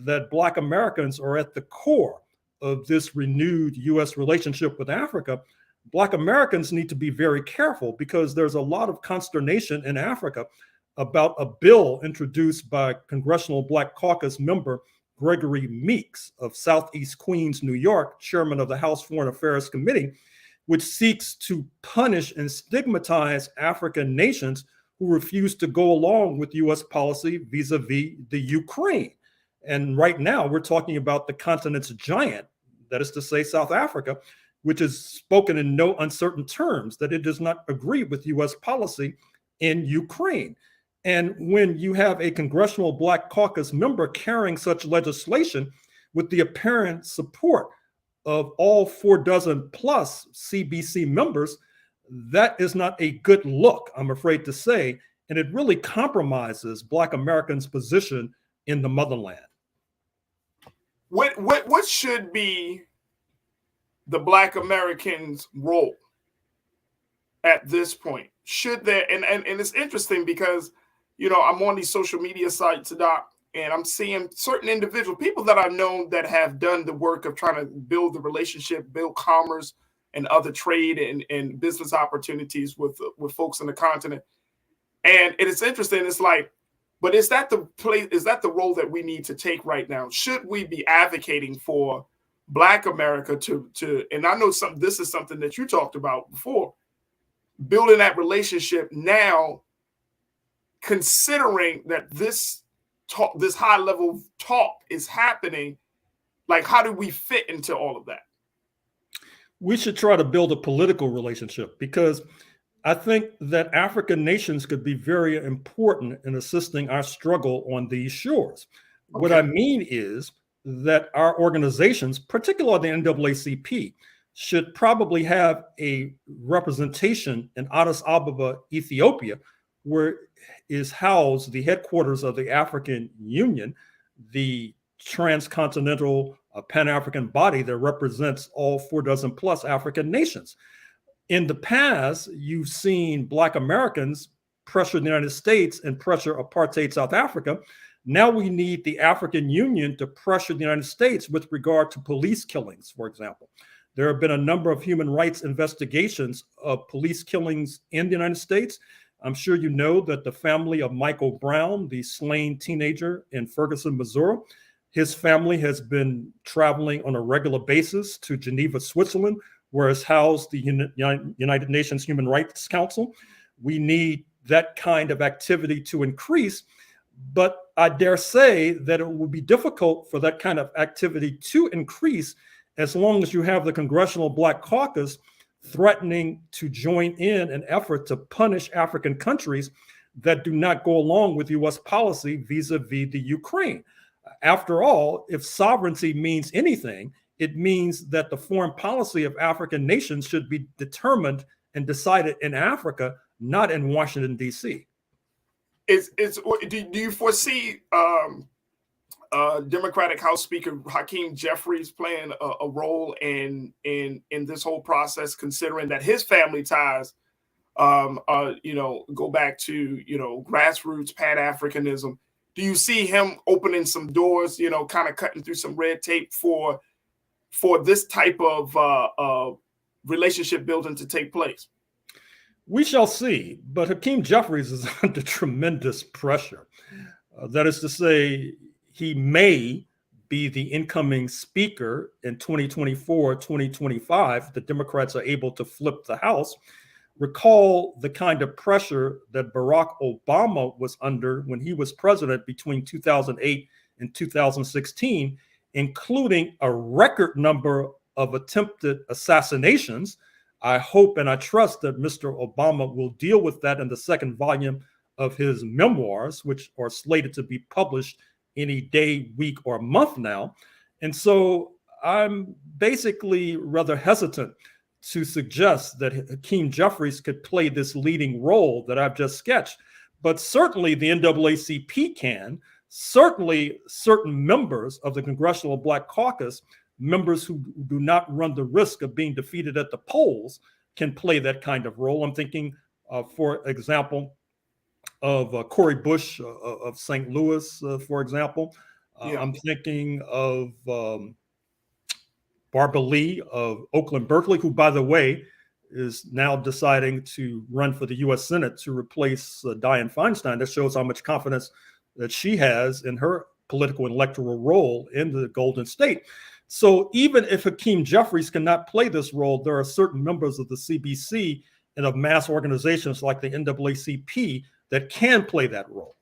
B: that Black Americans are at the core of this renewed U.S. relationship with Africa, Black Americans need to be very careful, because there's a lot of consternation in Africa about a bill introduced by Congressional Black Caucus member Gregory Meeks of Southeast Queens, New York, chairman of the House Foreign Affairs Committee, which seeks to punish and stigmatize African nations who refuse to go along with U.S. policy vis-a-vis the Ukraine. And right now, we're talking about the continent's giant, that is to say, South Africa, which has spoken in no uncertain terms that it does not agree with U.S. policy in Ukraine. And when you have a Congressional Black Caucus member carrying such legislation with the apparent support of all 46 plus CBC members, that is not a good look, I'm afraid to say, and it really compromises Black Americans' position in the motherland.
A: What should be the Black Americans' role at this point? Should there, and it's interesting because, I'm on these social media sites, Doc, and I'm seeing certain individual people that I've known that have done the work of trying to build the relationship, build commerce and other trade and business opportunities with folks on the continent. And it is interesting. It's like, but is that the place? Is that the role that we need to take right now? Should we be advocating for Black America to? And I know this is something that you talked about before, building that relationship now, considering that this high level talk is happening. Like, how do we fit into all of that?
B: We should try to build a political relationship, because I think that African nations could be very important in assisting our struggle on these shores. Okay. What I mean is that our organizations, particularly the NAACP, should probably have a representation in Addis Ababa, Ethiopia, where is housed the headquarters of the African Union, the transcontinental Pan-African body that represents all 46 plus African nations. In the past, you've seen Black Americans pressure the United States and pressure apartheid South Africa. Now we need the African Union to pressure the United States with regard to police killings, for example. There have been a number of human rights investigations of police killings in the United States. I'm sure you know that the family of Michael Brown, the slain teenager in Ferguson, Missouri, his family has been traveling on a regular basis to Geneva, Switzerland, where is housed the United Nations Human Rights Council. We need that kind of activity to increase, but I dare say that it will be difficult for that kind of activity to increase as long as you have the Congressional Black Caucus threatening to join in an effort to punish African countries that do not go along with U.S. policy vis-a-vis the Ukraine. After all, if sovereignty means anything, it means that the foreign policy of African nations should be determined and decided in Africa, not in Washington, D.C.
A: Do you foresee Democratic House Speaker Hakeem Jeffries playing a role in this whole process, considering that his family ties, go back to grassroots Pan-Africanism? Do you see him opening some doors, kind of cutting through some red tape for this type of relationship building to take place?
B: We shall see, but Hakeem Jeffries is under tremendous pressure. That is to say, he may be the incoming speaker in 2024, 2025. The Democrats are able to flip the House. Recall the kind of pressure that Barack Obama was under when he was president between 2008 and 2016, including a record number of attempted assassinations. I hope and I trust that Mr. Obama will deal with that in the second volume of his memoirs, which are slated to be published any day, week, or month now. And so I'm basically rather hesitant to suggest that Hakeem Jeffries could play this leading role that I've just sketched. But certainly the NAACP can. Certainly certain members of the Congressional Black Caucus, members who do not run the risk of being defeated at the polls, can play that kind of role. I'm thinking, for example, of Cori Bush of St. Louis, for example. I'm thinking of Barbara Lee of Oakland Berkeley, who, by the way, is now deciding to run for the U.S. Senate to replace Dianne Feinstein. That shows how much confidence that she has in her political and electoral role in the Golden State. So even if Hakeem Jeffries cannot play this role, there are certain members of the CBC and of mass organizations like the NAACP that can play that role.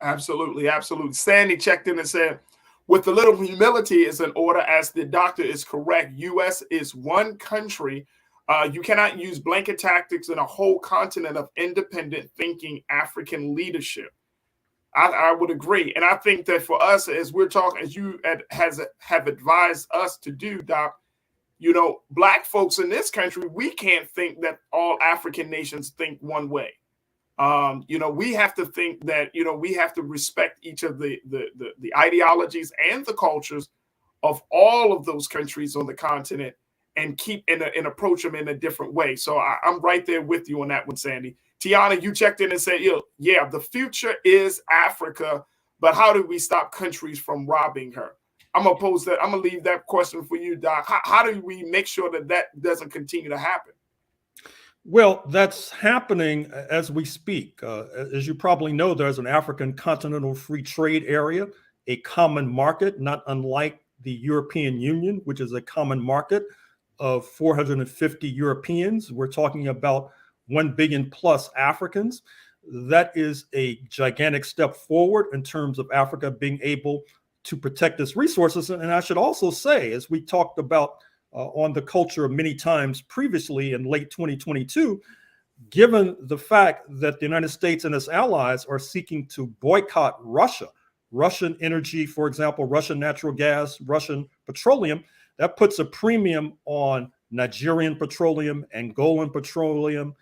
A: Absolutely, absolutely. Sandy checked in and said, with a little humility is in order, as the doctor is correct. U.S. is one country. You cannot use blanket tactics in a whole continent of independent thinking African leadership. I would agree. And I think that for us, as we're talking, as you have advised us to do, Doc, Black folks in this country, we can't think that all African nations think one way. We have to think that, we have to respect each of the ideologies and the cultures of all of those countries on the continent and keep and approach them in a different way. So I'm right there with you on that one, Sandy. Tiana, you checked in and said, yeah, the future is Africa, but how do we stop countries from robbing her? I'm going to leave that question for you, Doc. How do we make sure that doesn't continue to happen?
B: Well, that's happening as we speak. As you probably know, there's an African Continental Free Trade Area, a common market, not unlike the European Union, which is a common market of 450 Europeans. We're talking about 1 billion plus Africans. That is a gigantic step forward in terms of Africa being able to protect its resources. And I should also say, as we talked about on the culture many times previously in late 2022, given the fact that the United States and its allies are seeking to boycott Russia, Russian energy, for example, Russian natural gas, Russian petroleum, that puts a premium on Nigerian petroleum, Angolan petroleum,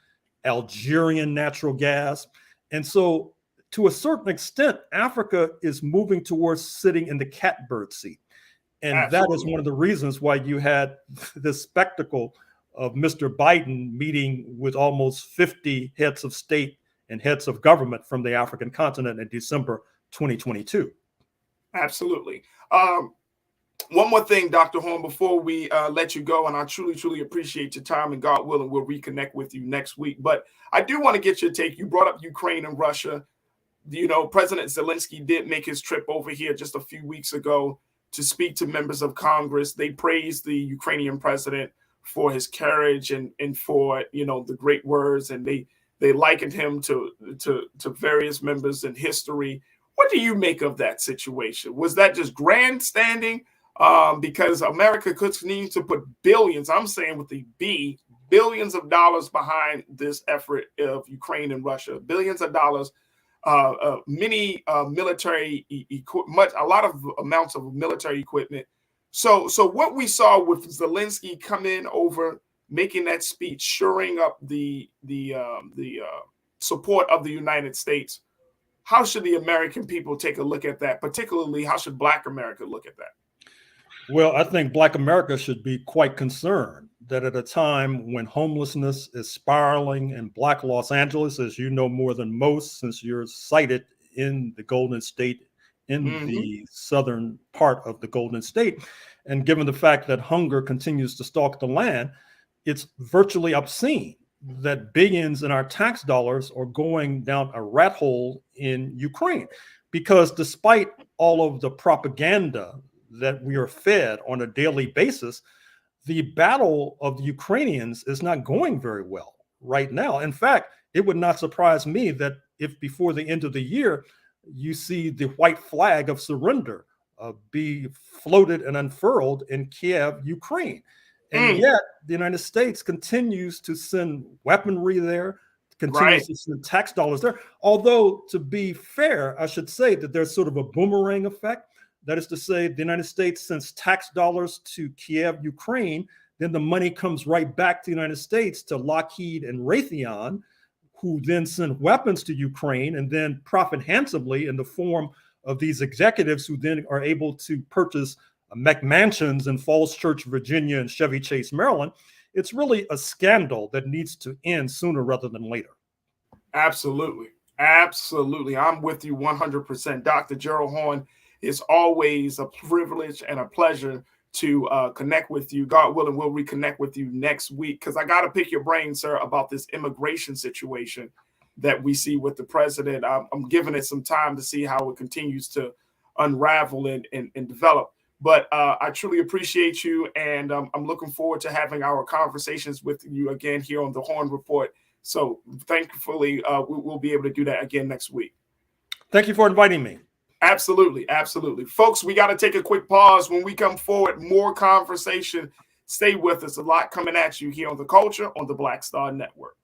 B: Algerian natural gas. And so to a certain extent, Africa is moving towards sitting in the catbird seat. And Absolutely. That is one of the reasons why you had this spectacle of Mr. Biden meeting with almost 50 heads of state and heads of government from the African continent in December 2022.
A: Absolutely. One more thing, Dr. Horn, before we let you go, and I truly, truly appreciate your time, and God willing, we'll reconnect with you next week. But I do want to get your take. You brought up Ukraine and Russia. You know, President Zelensky did make his trip over here just a few weeks ago to speak to members of Congress. They praised the Ukrainian president for his courage and for, you know, the great words, and they likened him to various members in history. What do you make of that situation? Was that just grandstanding? Because America continues to put billions, I'm saying with the B, billions of dollars behind this effort of Ukraine and Russia, billions of dollars, many military equipment, a lot of amounts of military equipment. So what we saw with Zelensky coming over, making that speech, shoring up the support of the United States, how should the American people take a look at that? Particularly, how should Black America look at that?
B: Well, I think Black America should be quite concerned that at a time when homelessness is spiraling in Black Los Angeles, as you know more than most, since you're sited in the Golden State, in the southern part of the Golden State, and given the fact that hunger continues to stalk the land, it's virtually obscene that billions in our tax dollars are going down a rat hole in Ukraine. Because despite all of the propaganda that we are fed on a daily basis, the battle of the Ukrainians is not going very well right now. In fact, it would not surprise me that if before the end of the year, you see the white flag of surrender be floated and unfurled in Kiev, Ukraine. And yet the United States continues to send weaponry there, continues to send tax dollars there. Although, to be fair, I should say that there's sort of a boomerang effect. That is to say, the United States sends tax dollars to Kiev, Ukraine, then the money comes right back to the United States to Lockheed and Raytheon, who then send weapons to Ukraine and then profit handsomely in the form of these executives who then are able to purchase McMansions in Falls Church, Virginia, and Chevy Chase, Maryland. It's really a scandal that needs to end sooner rather than later.
A: Absolutely. Absolutely. I'm with you 100%. Dr. Gerald Horn, it's always a privilege and a pleasure to connect with you. God willing, we'll reconnect with you next week, because I got to pick your brain, sir, about this immigration situation that we see with the president. I'm giving it some time to see how it continues to unravel and develop. But I truly appreciate you, and I'm looking forward to having our conversations with you again here on the Horn Report. So thankfully, we'll be able to do that again next week.
B: Thank you for inviting me.
A: Absolutely. Absolutely. Folks, we got to take a quick pause. When we come forward, more conversation. Stay with us. A lot coming at you here on The Culture on the Black Star Network.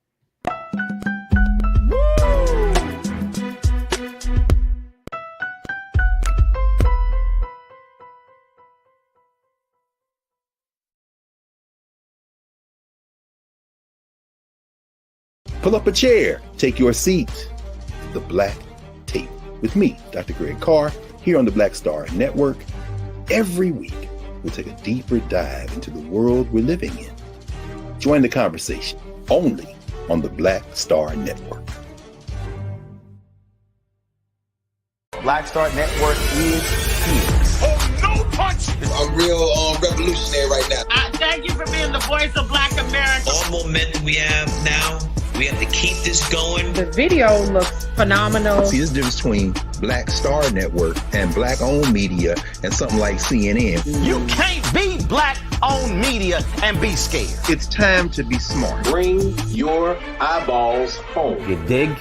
H: Pull up a chair. Take your seat. The Black Tape with me, Dr. Greg Carr, here on the Black Star Network. Every week, we'll take a deeper dive into the world we're living in. Join the conversation only on the Black Star Network.
C: Black Star Network is here.
D: Oh, no punch! I'm real revolutionary right now.
E: Thank you for being the voice of Black America.
F: All momentum we have now, we have to keep this going.
G: The video looks phenomenal.
H: See, there's a difference between Black Star Network and Black-owned media and something like CNN.
C: You can't be Black-owned media and be scared.
H: It's time to be smart.
I: Bring your eyeballs home.
C: You dig?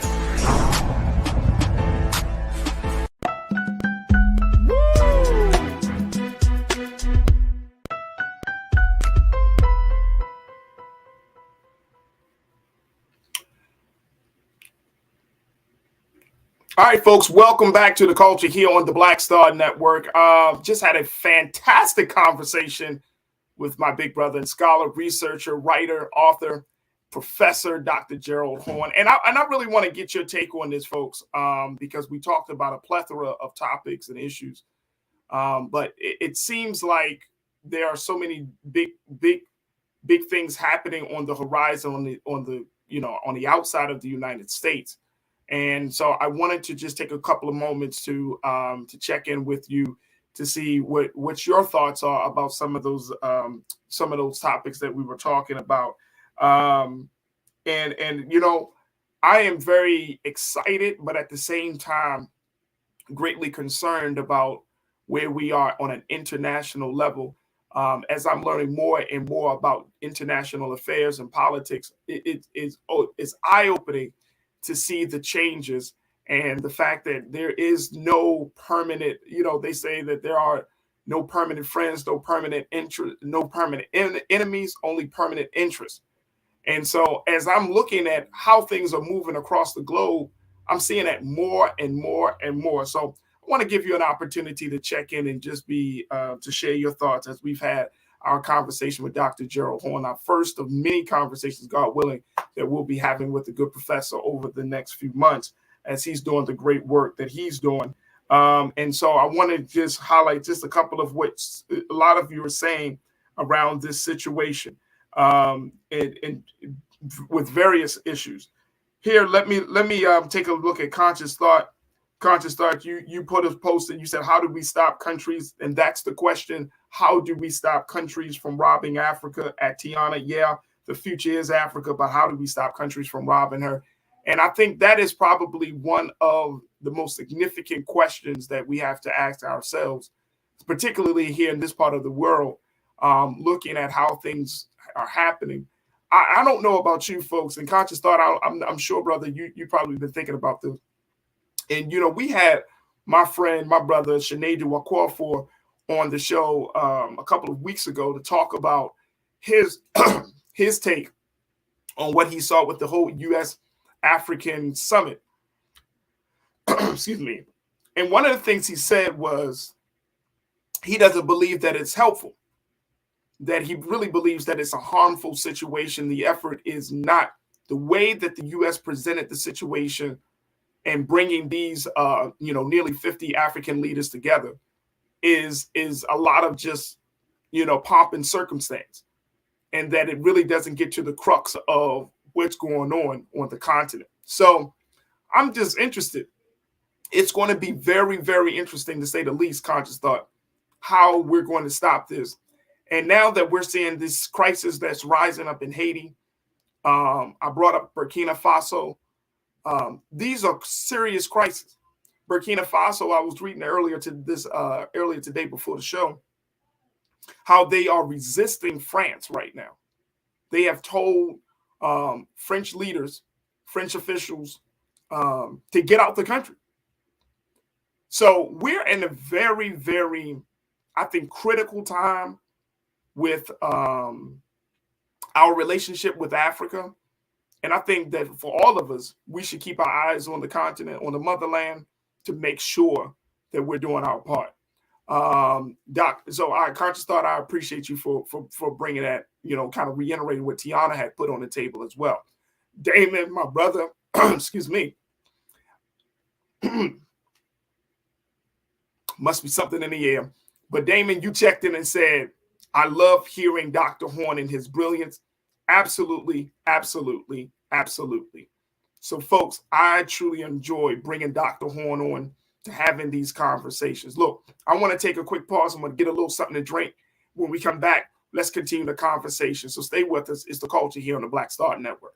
A: All right, folks, welcome back to The Culture here on the Black Star Network. Just had a fantastic conversation with my big brother and scholar, researcher, writer, author, professor, Dr. Gerald Horn. And I really want to get your take on this, folks, because we talked about a plethora of topics and issues. But it seems like there are so many big things happening on the horizon, on the outside of the United States. And so I wanted to just take a couple of moments to check in with you, to see what your thoughts are about some of those topics that we were talking about. And you know, I am very excited, but at the same time, greatly concerned about where we are on an international level. As I'm learning more and more about international affairs and politics, it's eye-opening to see the changes and the fact that there is no permanent, you know, they say that there are no permanent friends, no permanent interest, no permanent enemies, only permanent interests. And so as I'm looking at how things are moving across the globe, I'm seeing that more and more and more. So I want to give you an opportunity to check in and just be to share your thoughts as we've had our conversation with Dr. Gerald Horne, our first of many conversations, God willing, that we'll be having with the good professor over the next few months as he's doing the great work that he's doing. And so I want to just highlight just a couple of what a lot of you are saying around this situation and with various issues. Here, let me take a look at Conscious Thought. Conscious Thought, you put a post and you said, how do we stop countries? And that's the question. How do we stop countries from robbing Africa? At Tiana, yeah, the future is Africa, but how do we stop countries from robbing her? And I think that is probably one of the most significant questions that we have to ask ourselves, particularly here in this part of the world, looking at how things are happening. I don't know about you folks, and Conscious Thought, I'm sure, brother, you probably been thinking about this. And, you know, we had my friend, my brother, Sinead Wakwafor on the show a couple of weeks ago to talk about his his take on what he saw with the whole U.S. African summit. Excuse me. And one of the things he said was he doesn't believe that it's helpful, that he really believes that it's a harmful situation. The effort is not the way that the U.S. presented the situation and bringing these, nearly 50 African leaders together is a lot of just, pomp and circumstance, and that it really doesn't get to the crux of what's going on the continent. So I'm just interested. It's going to be very, very interesting, to say the least, Conscious Thought, how we're going to stop this. And now that we're seeing this crisis that's rising up in Haiti, I brought up Burkina Faso. These are serious crises. Burkina Faso, I was reading earlier today before the show, how they are resisting France right now. They have told French leaders, French officials, to get out the country. So we're in a very, very, I think, critical time with our relationship with Africa. And I think that for all of us, we should keep our eyes on the continent, on the motherland, to make sure that we're doing our part. Doc, so Conscious Thought, I appreciate you for bringing that, kind of reiterating what Tiana had put on the table as well. Damon, my brother, excuse me, must be something in the air. But Damon, you checked in and said, I love hearing Dr. Horne and his brilliance. Absolutely, absolutely, absolutely. So, folks, I truly enjoy bringing Dr. Horne on to having these conversations. Look, I want to take a quick pause. I'm going to get a little something to drink. When we come back, let's continue the conversation. So stay with us. It's The Culture here on the Black Star Network.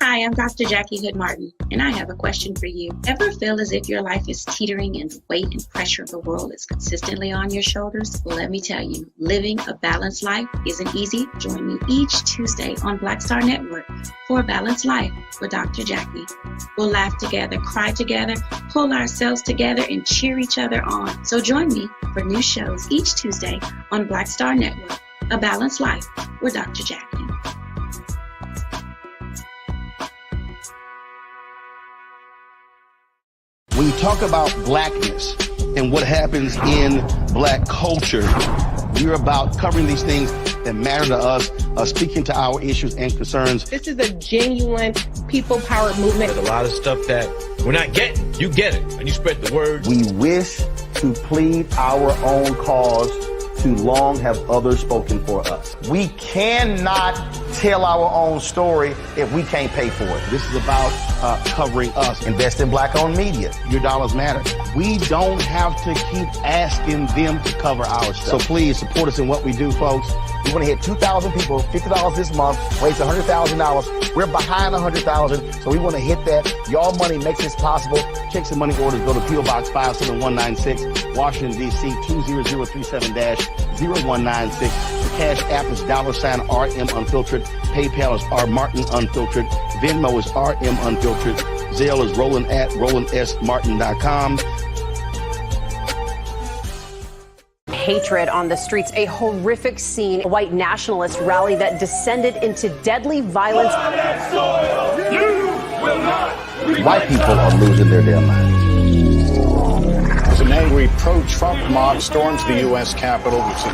R: Hi, I'm Dr. Jackie Hood Martin, and I have a question for you. Ever feel as if your life is teetering and the weight and pressure of the world is consistently on your shoulders? Well, let me tell you, living a balanced life isn't easy. Join me each Tuesday on Black Star Network for A Balanced Life with Dr. Jackie. We'll laugh together, cry together, pull ourselves together, and cheer each other on. So join me for new shows each Tuesday on Black Star Network, A Balanced Life with Dr. Jackie.
C: When you talk about blackness and what happens in black culture, we're about covering these things that matter to us, speaking to our issues and concerns.
G: This is a genuine people-powered movement.
F: There's a lot of stuff that we're not getting. You get it, and you spread the word.
C: We wish to plead our own cause too long have others spoken for us. We cannot tell our own story if we can't pay for it. This is about covering us. Invest in black-owned media. Your dollars matter. We don't have to keep asking them to cover our stuff. So please support us in what we do, folks. We want to hit 2,000 people, $50 this month, raise $100,000. We're behind 100,000, so we want to hit that. Y'all money makes this possible. Checks and money orders go to P.O. Box 57196, Washington, D.C. 20037-0196. The Cash App is $RM Unfiltered. PayPal is R Martin Unfiltered. Venmo is RM Unfiltered. Zelle is Roland@RolandSMartin.com.
L: Hatred on the streets, a horrific scene, a white nationalist rally that descended into deadly violence.
C: White people are losing their damn minds.
M: As an angry pro-Trump mob storms the U.S. Capitol, we've seen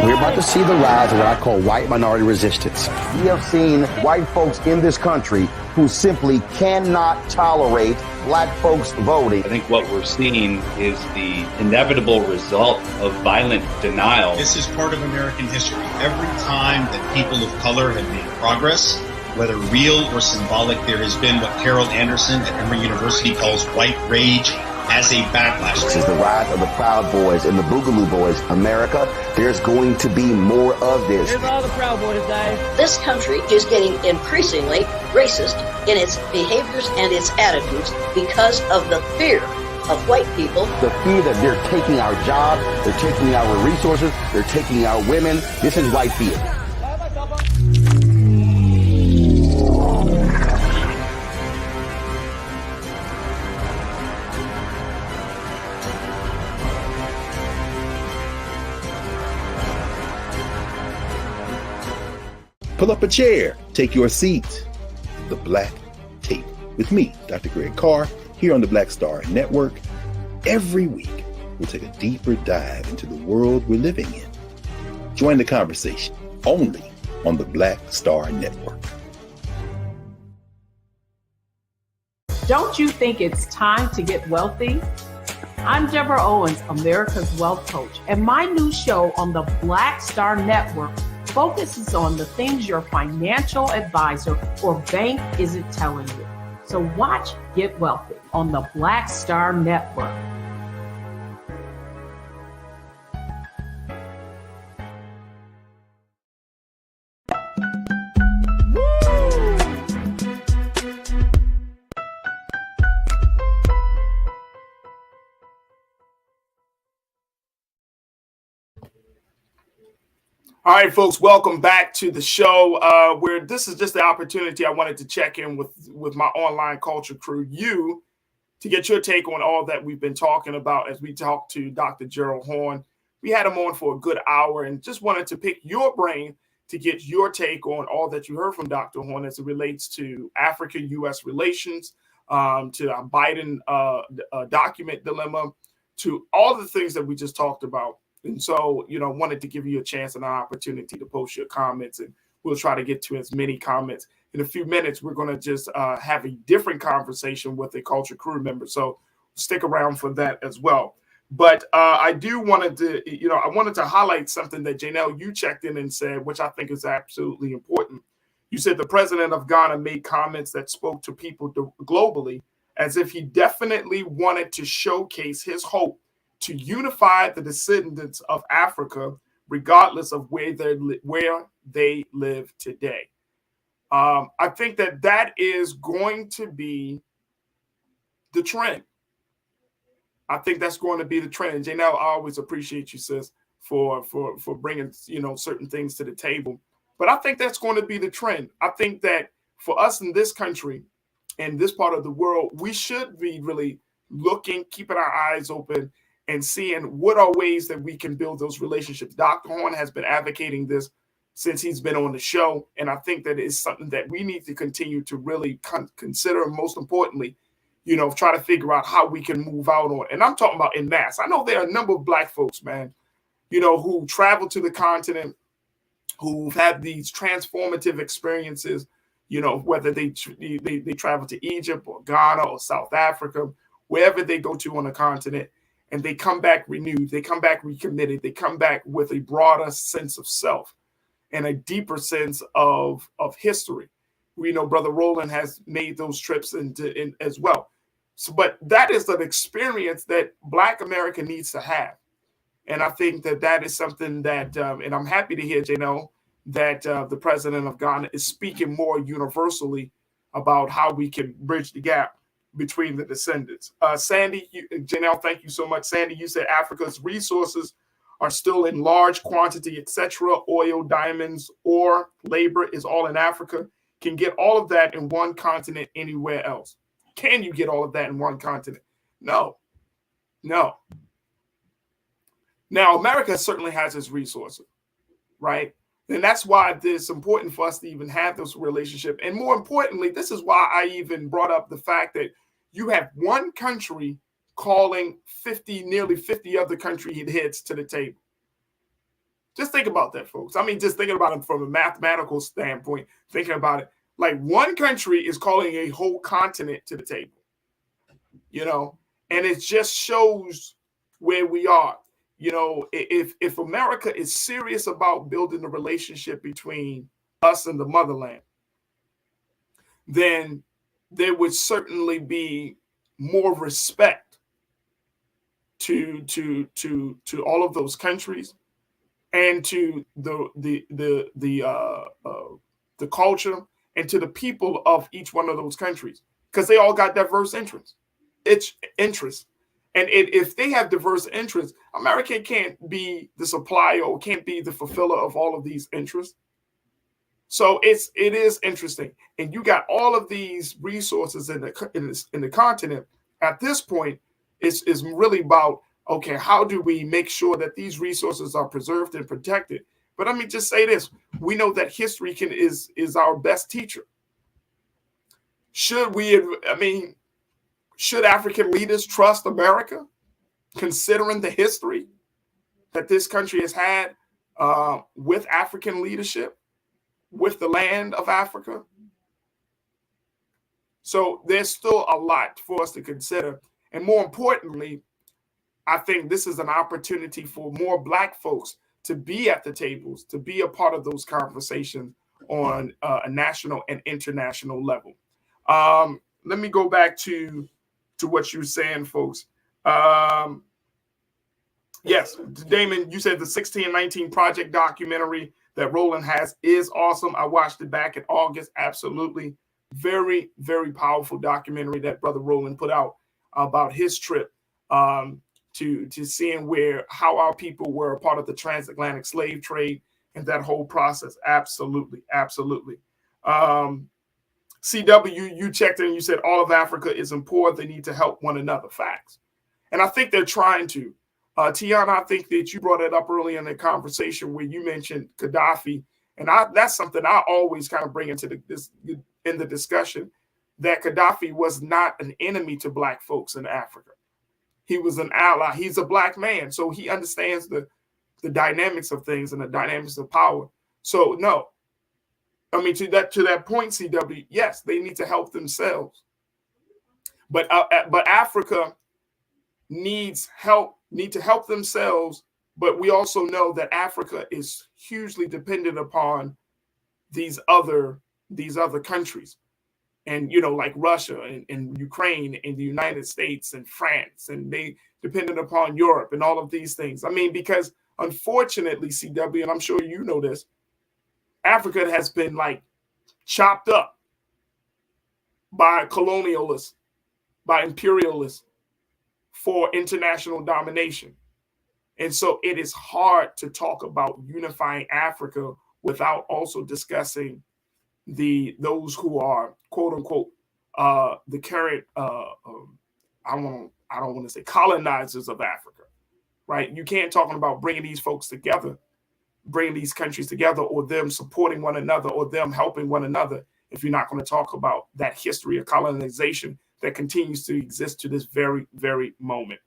C: We're about to see the rise of what I call white minority resistance. We have seen white folks in this country who simply cannot tolerate black folks voting.
N: I think what we're seeing is the inevitable result of violent denial.
O: This is part of American history. Every time that people of color have made progress, whether real or symbolic, there has been what Carol Anderson at Emory University calls white rage as a backlash.
C: This is the rise of the Proud Boys and the Boogaloo Boys. America, there's going to be more of this.
P: Here's all the Proud Boys, guys.
Q: This country is getting increasingly racist in its behaviors and its attitudes because of the fear of white people.
C: The fear that they're taking our jobs, they're taking our resources, they're taking our women. This is white fear.
H: Pull up a chair, take your seat. The Black Tape with me, Dr. Greg Carr, here on the Black Star Network. Every week, we'll take a deeper dive into the world we're living in. Join the conversation only on the Black Star Network.
S: Don't you think it's time to get wealthy? I'm Deborah Owens, America's Wealth Coach, and my new show on the Black Star Network focuses on the things your financial advisor or bank isn't telling you. So watch Get Wealthy on the Black Star Network.
A: All right, folks, welcome back to the show where this is just the opportunity I wanted to check in with my online culture crew, you, to get your take on all that we've been talking about as we talked to Dr. Gerald Horne. We had him on for a good hour and just wanted to pick your brain to get your take on all that you heard from Dr. Horne as it relates to Africa-U.S. relations, to a Biden document dilemma, to all the things that we just talked about. And so, wanted to give you a chance and an opportunity to post your comments, and we'll try to get to as many comments. In a few minutes, we're going to just have a different conversation with a culture crew member. So stick around for that as well. But I wanted to highlight something that Janelle, you checked in and said, which I think is absolutely important. You said the president of Ghana made comments that spoke to people globally as if he definitely wanted to showcase his hope to unify the descendants of Africa, regardless of where they live today. I think that is going to be the trend. I think that's going to be the trend. And Janelle, I always appreciate you, sis, for bringing certain things to the table. But I think that's going to be the trend. I think that for us in this country, in this part of the world, we should be really looking, keeping our eyes open, and seeing what are ways that we can build those relationships. Dr. Horne has been advocating this since he's been on the show, and I think that is something that we need to continue to really consider, and most importantly, try to figure out how we can move out on. And I'm talking about en masse. I know there are a number of Black folks, man, who travel to the continent, who've had these transformative experiences, whether they travel to Egypt or Ghana or South Africa, wherever they go to on the continent. and they come back renewed, they come back recommitted, they come back with a broader sense of self and a deeper sense of history. We know Brother Roland has made those trips in as well. So, but that is an experience that Black America needs to have. And I think that is something that, and I'm happy to hear, Janelle, that the president of Ghana is speaking more universally about how we can bridge the gap between the descendants. Sandy, Janelle, thank you so much. Sandy, you said Africa's resources are still in large quantity, etc. Oil, diamonds, ore, labor is all in Africa. Can get all of that in one continent anywhere else. Can you get all of that in one continent? No. No. Now, America certainly has its resources, right? And that's why it's important for us to even have this relationship. And more importantly, this is why I even brought up the fact that you have one country calling nearly 50 other country heads to the table. Just think about that, folks. I mean, just thinking about it from a mathematical standpoint, thinking about it, like one country is calling a whole continent to the table, you know, and it just shows where we are. You know, if America is serious about building a relationship between us and the motherland, then there would certainly be more respect to all of those countries and to the culture and to the people of each one of those countries, because they all got diverse interests. And if they have diverse interests, America can't be the supplier or can't be the fulfiller of all of these interests. So it is interesting. And you got all of these resources in the continent. At this point, it's really about, okay, how do we make sure that these resources are preserved and protected? But let me just say this. We know that history is our best teacher. Should African leaders trust America, considering the history that this country has had with African leadership, with the land of Africa? So there's still a lot for us to consider. And more importantly, I think this is an opportunity for more Black folks to be at the tables, to be a part of those conversations on a national and international level. Let me go back to what you were saying, folks. Yes, Damon, you said the 1619 Project documentary that Roland has is awesome. I watched it back in August. Absolutely. Very, very powerful documentary that Brother Roland put out about his trip to seeing how our people were a part of the transatlantic slave trade and that whole process. Absolutely. Absolutely. CW, you checked in and you said all of Africa is poor. They need to help one another. Facts. And I think they're trying to. Tiana, I think that you brought it up early in the conversation where you mentioned Gaddafi. And that's something I always kind of bring into the discussion, that Gaddafi was not an enemy to Black folks in Africa. He was an ally. He's a Black man. So he understands the dynamics of things and the dynamics of power. So no. I mean, to that point, CW, yes, they need to help themselves. But Africa need to help themselves. But we also know that Africa is hugely dependent upon these other countries, and like Russia and Ukraine and the United States and France, and they depended upon Europe and all of these things. I mean, because unfortunately, CW, and I'm sure you know this, Africa has been chopped up by colonialists, by imperialists for international domination. And so it is hard to talk about unifying Africa without also discussing those who are quote unquote the current I don't want to say colonizers of Africa, right? You can't talk about bringing these folks together, bringing these countries together, or them supporting one another, or them helping one another, if you're not going to talk about that history of colonization that continues to exist to this very, very moment.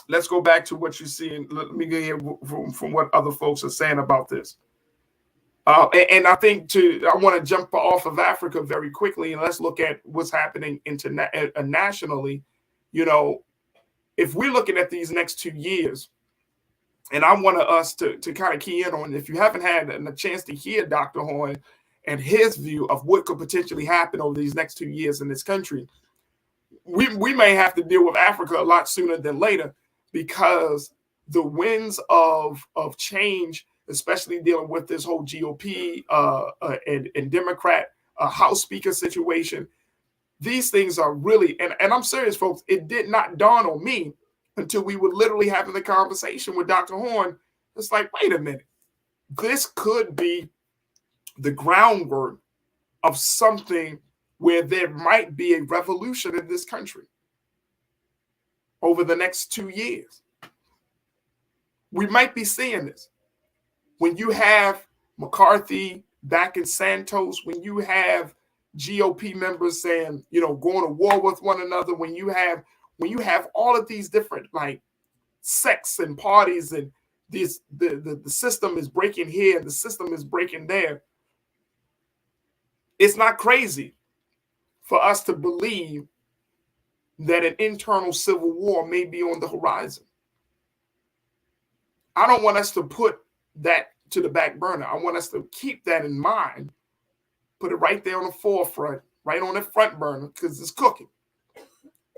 A: Let's go back to what you're seeing. Let me get here from what other folks are saying about this. And I think I want to jump off of Africa very quickly, and let's look at what's happening nationally. if we're looking at these next 2 years, and I want us to kind of key in on, if you haven't had a chance to hear Dr. Horn and his view of what could potentially happen over these next 2 years in this country, we may have to deal with Africa a lot sooner than later, because the winds of change, especially dealing with this whole GOP and Democrat House Speaker situation, these things are really, and I'm serious, folks, it did not dawn on me until we were literally having the conversation with Dr. Horn. It's like, wait a minute, this could be the groundwork of something where there might be a revolution in this country over the next 2 years. We might be seeing this. When you have McCarthy back in Santos, when you have GOP members saying, going to war with one another, when you have all of these different like sects and parties, and the system is breaking here, the system is breaking there, it's not crazy for us to believe that an internal civil war may be on the horizon. I don't want us to put that to the back burner. I want us to keep that in mind, put it right there on the forefront, right on the front burner, because it's cooking.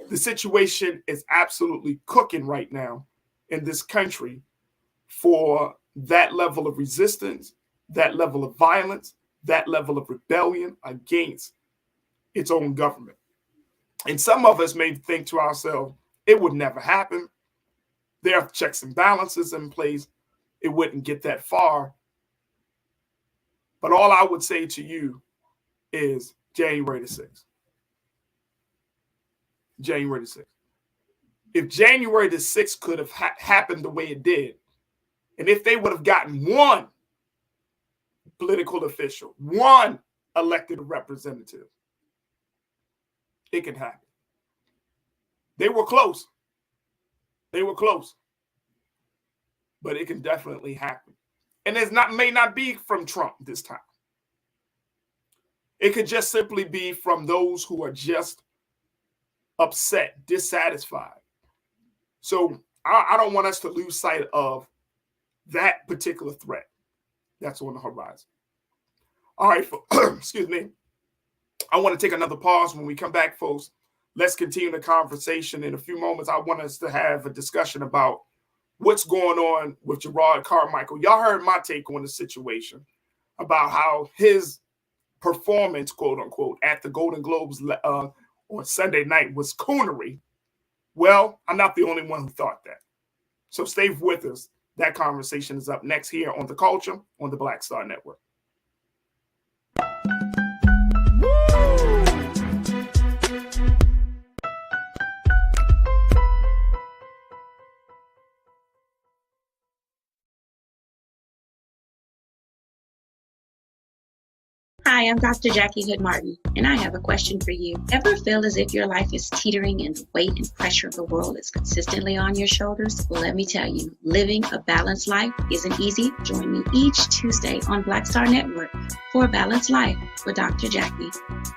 A: The situation is absolutely cooking right now in this country for that level of resistance, that level of violence, that level of rebellion against its own government. And some of us may think to ourselves, it would never happen. There are checks and balances in place. It wouldn't get that far. But all I would say to you is January the 6th. January the 6th. If January the 6th could have happened the way it did, and if they would have gotten one political official, one elected representative, it can happen. They were close. They were close. But it can definitely happen. And it may not be from Trump this time. It could just simply be from those who are just upset, dissatisfied. So I don't want us to lose sight of that particular threat that's on the horizon. All right, excuse me. I want to take another pause. When we come back, folks, let's continue the conversation. In a few moments, I want us to have a discussion about what's going on with Gerard Carmichael. Y'all heard my take on the situation about how his performance, quote unquote, at the Golden Globes on Sunday night was coonery. Well, I'm not the only one who thought that. So stay with us. That conversation is up next here on The Culture on the Black Star Network.
R: Hi, I'm Dr. Jackie Hood Martin, and I have a question for you. Ever feel as if your life is teetering and the weight and pressure of the world is consistently on your shoulders? Well, let me tell you, living a balanced life isn't easy. Join me each Tuesday on Black Star Network for A Balanced Life with Dr. Jackie.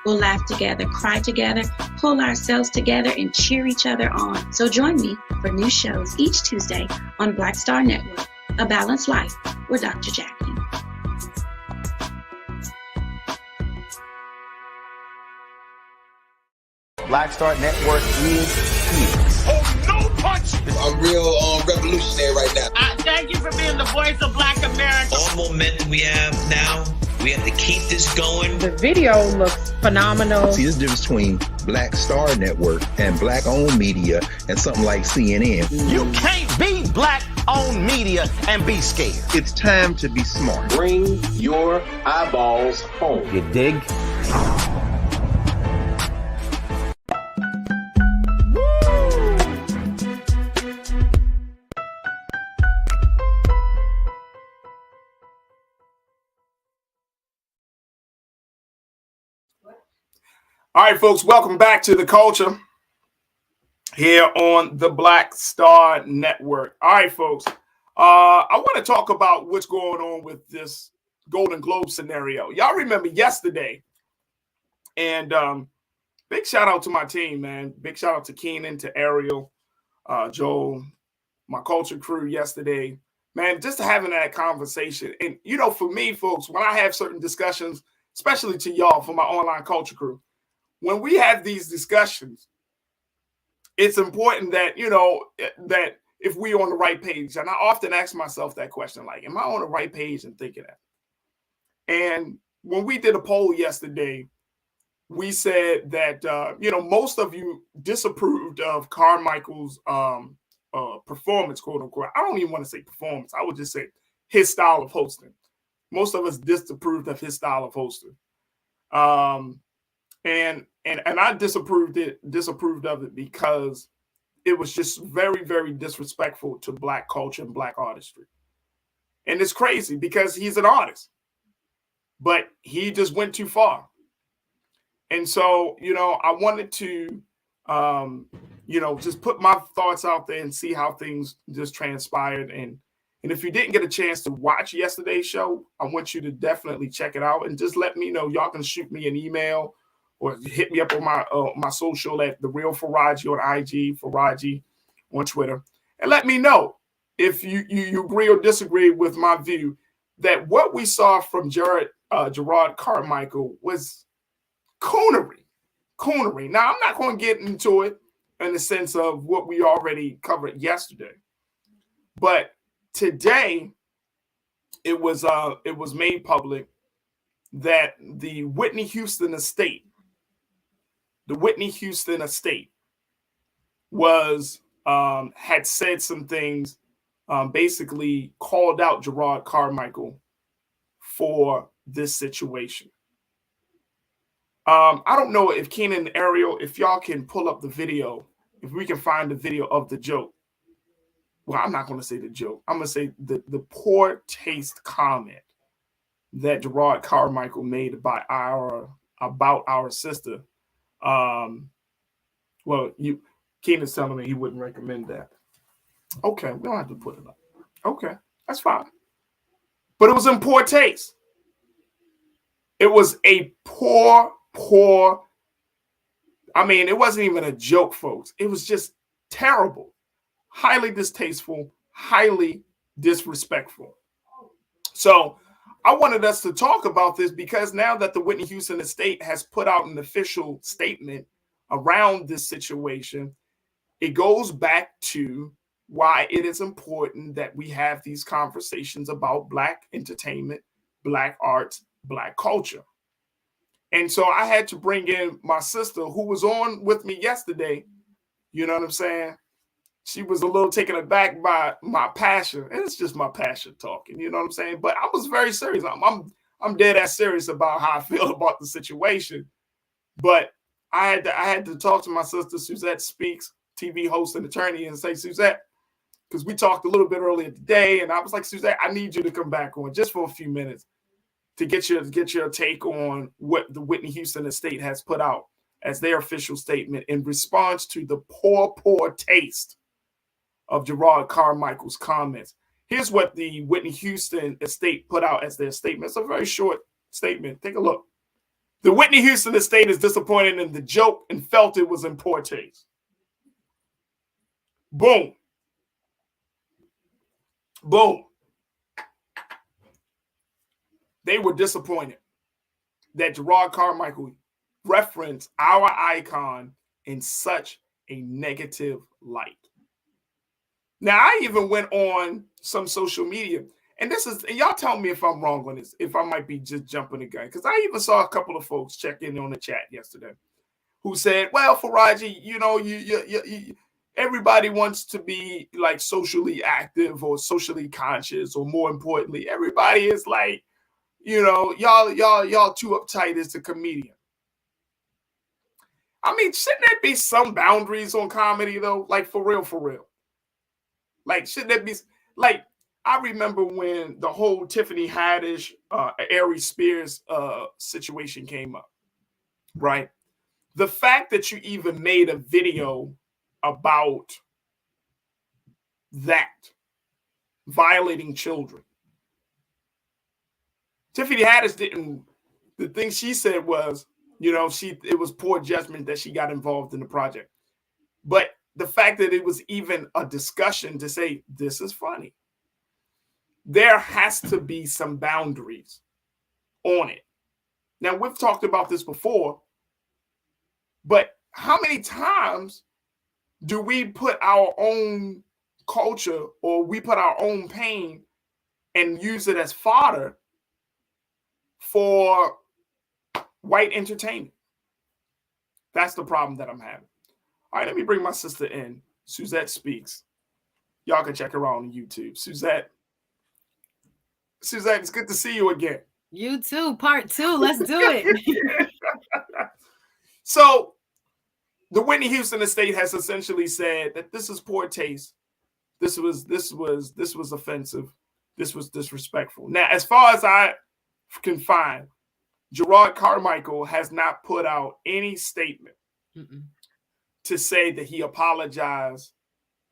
R: We'll laugh together, cry together, pull ourselves together, and cheer each other on. So join me for new shows each Tuesday on Black Star Network, A Balanced Life with Dr. Jackie.
C: Black Star Network is here.
D: Oh, no punch! I'm real revolutionary right now.
E: Thank you for being the voice of Black America.
F: All momentum we have now, we have to keep this going.
G: The video looks phenomenal.
H: See, there's a difference between Black Star Network and black-owned media and something like CNN.
C: You can't be black-owned media and be scared.
H: It's time to be smart.
I: Bring your eyeballs home.
C: You dig?
A: All right, folks, welcome back to The Culture here on the Black Star Network. All right, folks, I want to talk about what's going on with this Golden Globe scenario. Y'all remember yesterday, and big shout out to my team, man. Big shout out to Keenan, to Ariel, Joel, my culture crew yesterday. Man, just having that conversation. And, you know, for me, folks, when I have certain discussions, especially to y'all for my online culture crew, when we have these discussions, it's important that, you know, that if we're on the right page. And I often ask myself that question, like, am I on the right page and thinking that? And when we did a poll yesterday, we said that, you know, most of you disapproved of Carmichael's performance, quote unquote. I don't even want to say performance. I would just say his style of hosting. Most of us disapproved of his style of hosting. And I disapproved of it because it was just very, very disrespectful to Black culture and Black artistry. And it's crazy because he's an artist, but he just went too far. And so, you know, I wanted to, you know, just put my thoughts out there and see how things just transpired. And if you didn't get a chance to watch yesterday's show, I want you to definitely check it out and just let me know. Y'all can shoot me an email or hit me up on my social at The Real Farajii on IG, Farajii on Twitter, and let me know if you agree or disagree with my view that what we saw from Gerard Carmichael was coonery. Now, I'm not going to get into it in the sense of what we already covered yesterday, but today it was made public that the Whitney Houston estate was had said some things, basically called out Gerard Carmichael for this situation. I don't know if Keenan and Ariel, if y'all can pull up the video, if we can find the video of the joke. Well, I'm not going to say the joke. I'm going to say the poor taste comment that Gerard Carmichael made about our sister. Well, Keenan's telling me he wouldn't recommend that. Okay, we don't have to put it up. Okay, that's fine. But it was in poor taste. It was a poor, I mean, it wasn't even a joke, folks. It was just terrible, highly distasteful, highly disrespectful. So I wanted us to talk about this because now that the Whitney Houston estate has put out an official statement around this situation, it goes back to why it is important that we have these conversations about Black entertainment, Black arts, Black culture. And so I had to bring in my sister who was on with me yesterday. You know what I'm saying? She was a little taken aback by my passion. And it's just my passion talking, you know what I'm saying? But I was very serious. I'm dead ass serious about how I feel about the situation. But I had to talk to my sister, Suzette Speaks, TV host and attorney, and say, Suzette, because we talked a little bit earlier today, and I was like, Suzette, I need you to come back on just for a few minutes to get your take on what the Whitney Houston estate has put out as their official statement in response to the poor taste of Gerard Carmichael's comments. Here's what the Whitney Houston estate put out as their statement. It's a very short statement. Take a look. The Whitney Houston estate is disappointed in the joke and felt it was in poor taste. Boom. Boom. They were disappointed that Gerard Carmichael referenced our icon in such a negative light. Now, I even went on some social media, and y'all tell me if I'm wrong on this, if I might be just jumping the gun, because I even saw a couple of folks check in on the chat yesterday who said, well, Farajii, you know, you everybody wants to be like socially active or socially conscious, or more importantly, everybody is like, you know, y'all too uptight as a comedian. I mean, shouldn't there be some boundaries on comedy though? Like for real. Like, shouldn't there be, like, I remember when the whole Tiffany Haddish, Ari Spears situation came up, right? The fact that you even made a video about that, violating children. Tiffany Haddish the thing she said was, you know, it was poor judgment that she got involved in the project. But the fact that it was even a discussion to say this is funny. There has to be some boundaries on it. Now, we've talked about this before, but how many times do we put our own culture or we put our own pain and use it as fodder for white entertainment? That's the problem that I'm having. All right, let me bring my sister in. Suzette Speaks. Y'all can check her out on YouTube. Suzette, it's good to see you again.
T: You too, part 2. Let's do it.
A: So the Whitney Houston estate has essentially said that this is poor taste. This was offensive. This was disrespectful. Now, as far as I can find, Gerard Carmichael has not put out any statement to say that he apologized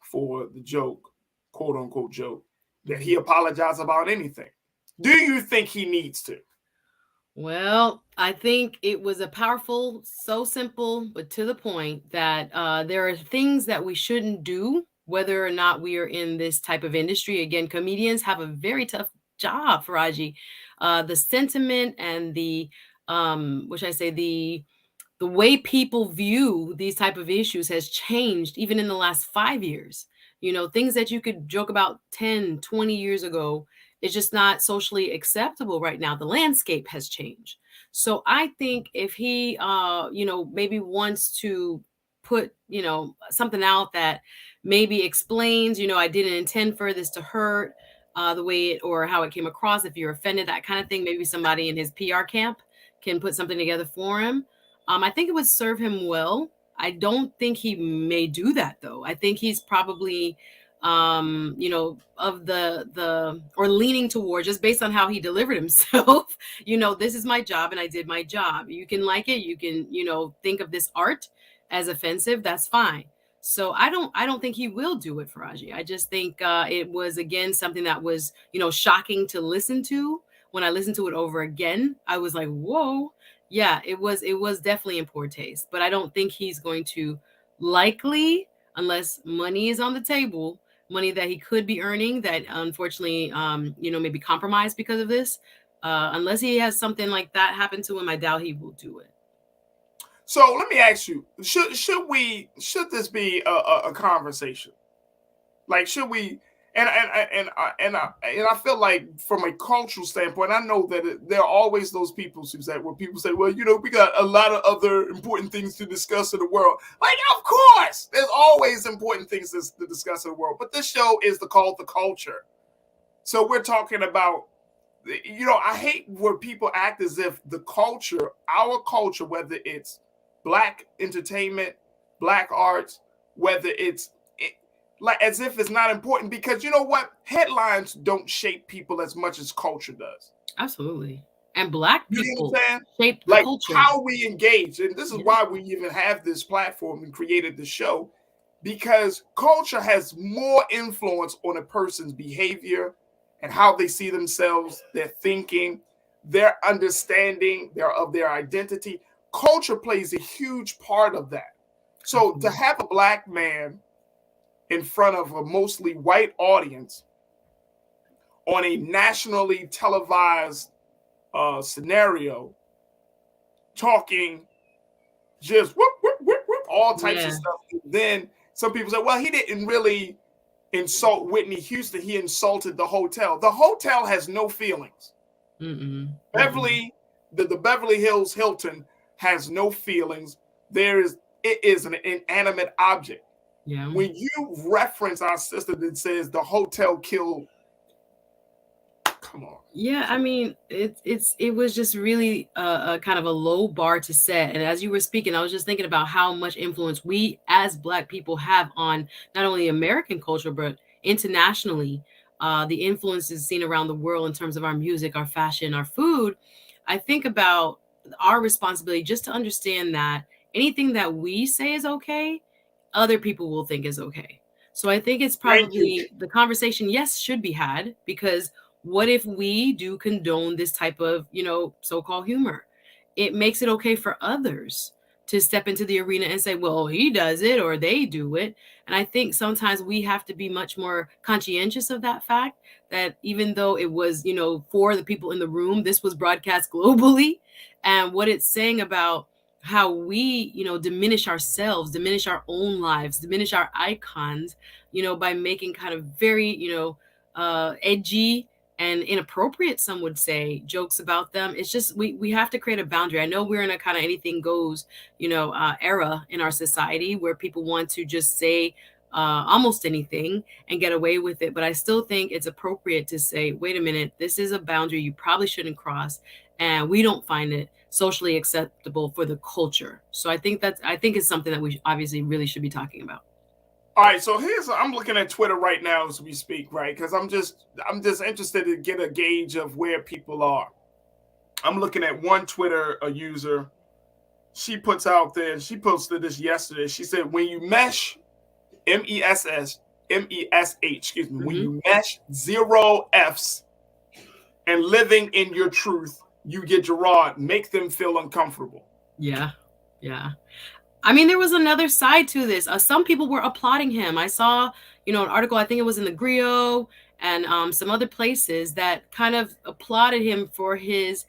A: for the joke, quote unquote joke, that he apologized about anything. Do you think he needs to?
T: Well, I think it was a powerful, so simple, but to the point that there are things that we shouldn't do, whether or not we are in this type of industry. Again, comedians have a very tough job, Farajii. The sentiment and the way people view these type of issues has changed even in the last 5 years. Things that you could joke about 10, 20 years ago, it's just not socially acceptable right now. The landscape has changed. So I think if he, maybe wants to put, something out that maybe explains, I didn't intend for this to hurt the way it or how it came across. If you're offended, that kind of thing, maybe somebody in his PR camp can put something together for him. I think it would serve him well. I don't think he may do that, though. I think he's probably, of the or leaning toward, just based on how he delivered himself, this is my job and I did my job. You can like it. You can, think of this art as offensive. That's fine. So I don't think he will do it, Farajii. I just think it was, again, something that was, shocking to listen to. When I listened to it over again, I was like, whoa. Yeah, it was definitely in poor taste, but I don't think he's going to, likely, unless money is on the table, money that he could be earning that unfortunately, maybe compromised because of this. Unless he has something like that happen to him, I doubt he will do it.
A: So let me ask you: should this be a conversation? Like, should we? And I feel like from a cultural standpoint, I know that there are always those people, Suzette, where people say, well, we got a lot of other important things to discuss in the world. Like, of course, there's always important things to discuss in the world. But this show is called The Culture. So we're talking about, I hate where people act as if the culture, our culture, whether it's Black entertainment, Black arts, whether it's like as if it's not important, because you know what? Headlines don't shape people as much as culture does.
T: Absolutely. And Black people shape the
A: like
T: culture.
A: How we engage. And this is why we even have this platform and created the show, because culture has more influence on a person's behavior and how they see themselves, their thinking, their understanding of their identity. Culture plays a huge part of that. So to have a Black man in front of a mostly white audience on a nationally televised scenario, talking just whoop, whoop, whoop, whoop, all types of stuff. And then some people say, well, he didn't really insult Whitney Houston. He insulted the hotel. The hotel has no feelings. The Beverly Hills Hilton has no feelings. It is an inanimate object.
T: Yeah.
A: When you reference our sister that says the hotel killed, come on.
T: Yeah, I mean, it was just really a kind of a low bar to set. And as you were speaking, I was just thinking about how much influence we as Black people have on not only American culture, but internationally. The influences seen around the world in terms of our music, our fashion, our food. I think about our responsibility just to understand that anything that we say is okay, other people will think is okay. So I think it's probably the conversation, yes, should be had, because what if we do condone this type of, so-called humor? It makes it okay for others, to step into the arena and say, well, he does it or they do it. And I think sometimes we have to be much more conscientious of that fact, that even though it was, for the people in the room, this was broadcast globally. And what it's saying about how we, diminish ourselves, diminish our own lives, diminish our icons, by making kind of very, edgy and inappropriate, some would say, jokes about them. It's just we have to create a boundary. I know we're in a kind of anything goes, era in our society where people want to just say almost anything and get away with it. But I still think it's appropriate to say, wait a minute, this is a boundary you probably shouldn't cross, and we don't find it socially acceptable for the culture. So I think it's something that we obviously really should be talking about.
A: All right, so I'm looking at Twitter right now as we speak, right? Because I'm just interested to get a gauge of where people are. I'm looking at one Twitter user. She puts out there, she posted this yesterday. She said, when you mesh MESH, excuse me, when you mesh 0 Fs and living in your truth, you get Gerard, make them feel uncomfortable.
T: Yeah. I mean, there was another side to this. Some people were applauding him. I saw, an article, I think it was in the Griot and some other places, that kind of applauded him for his,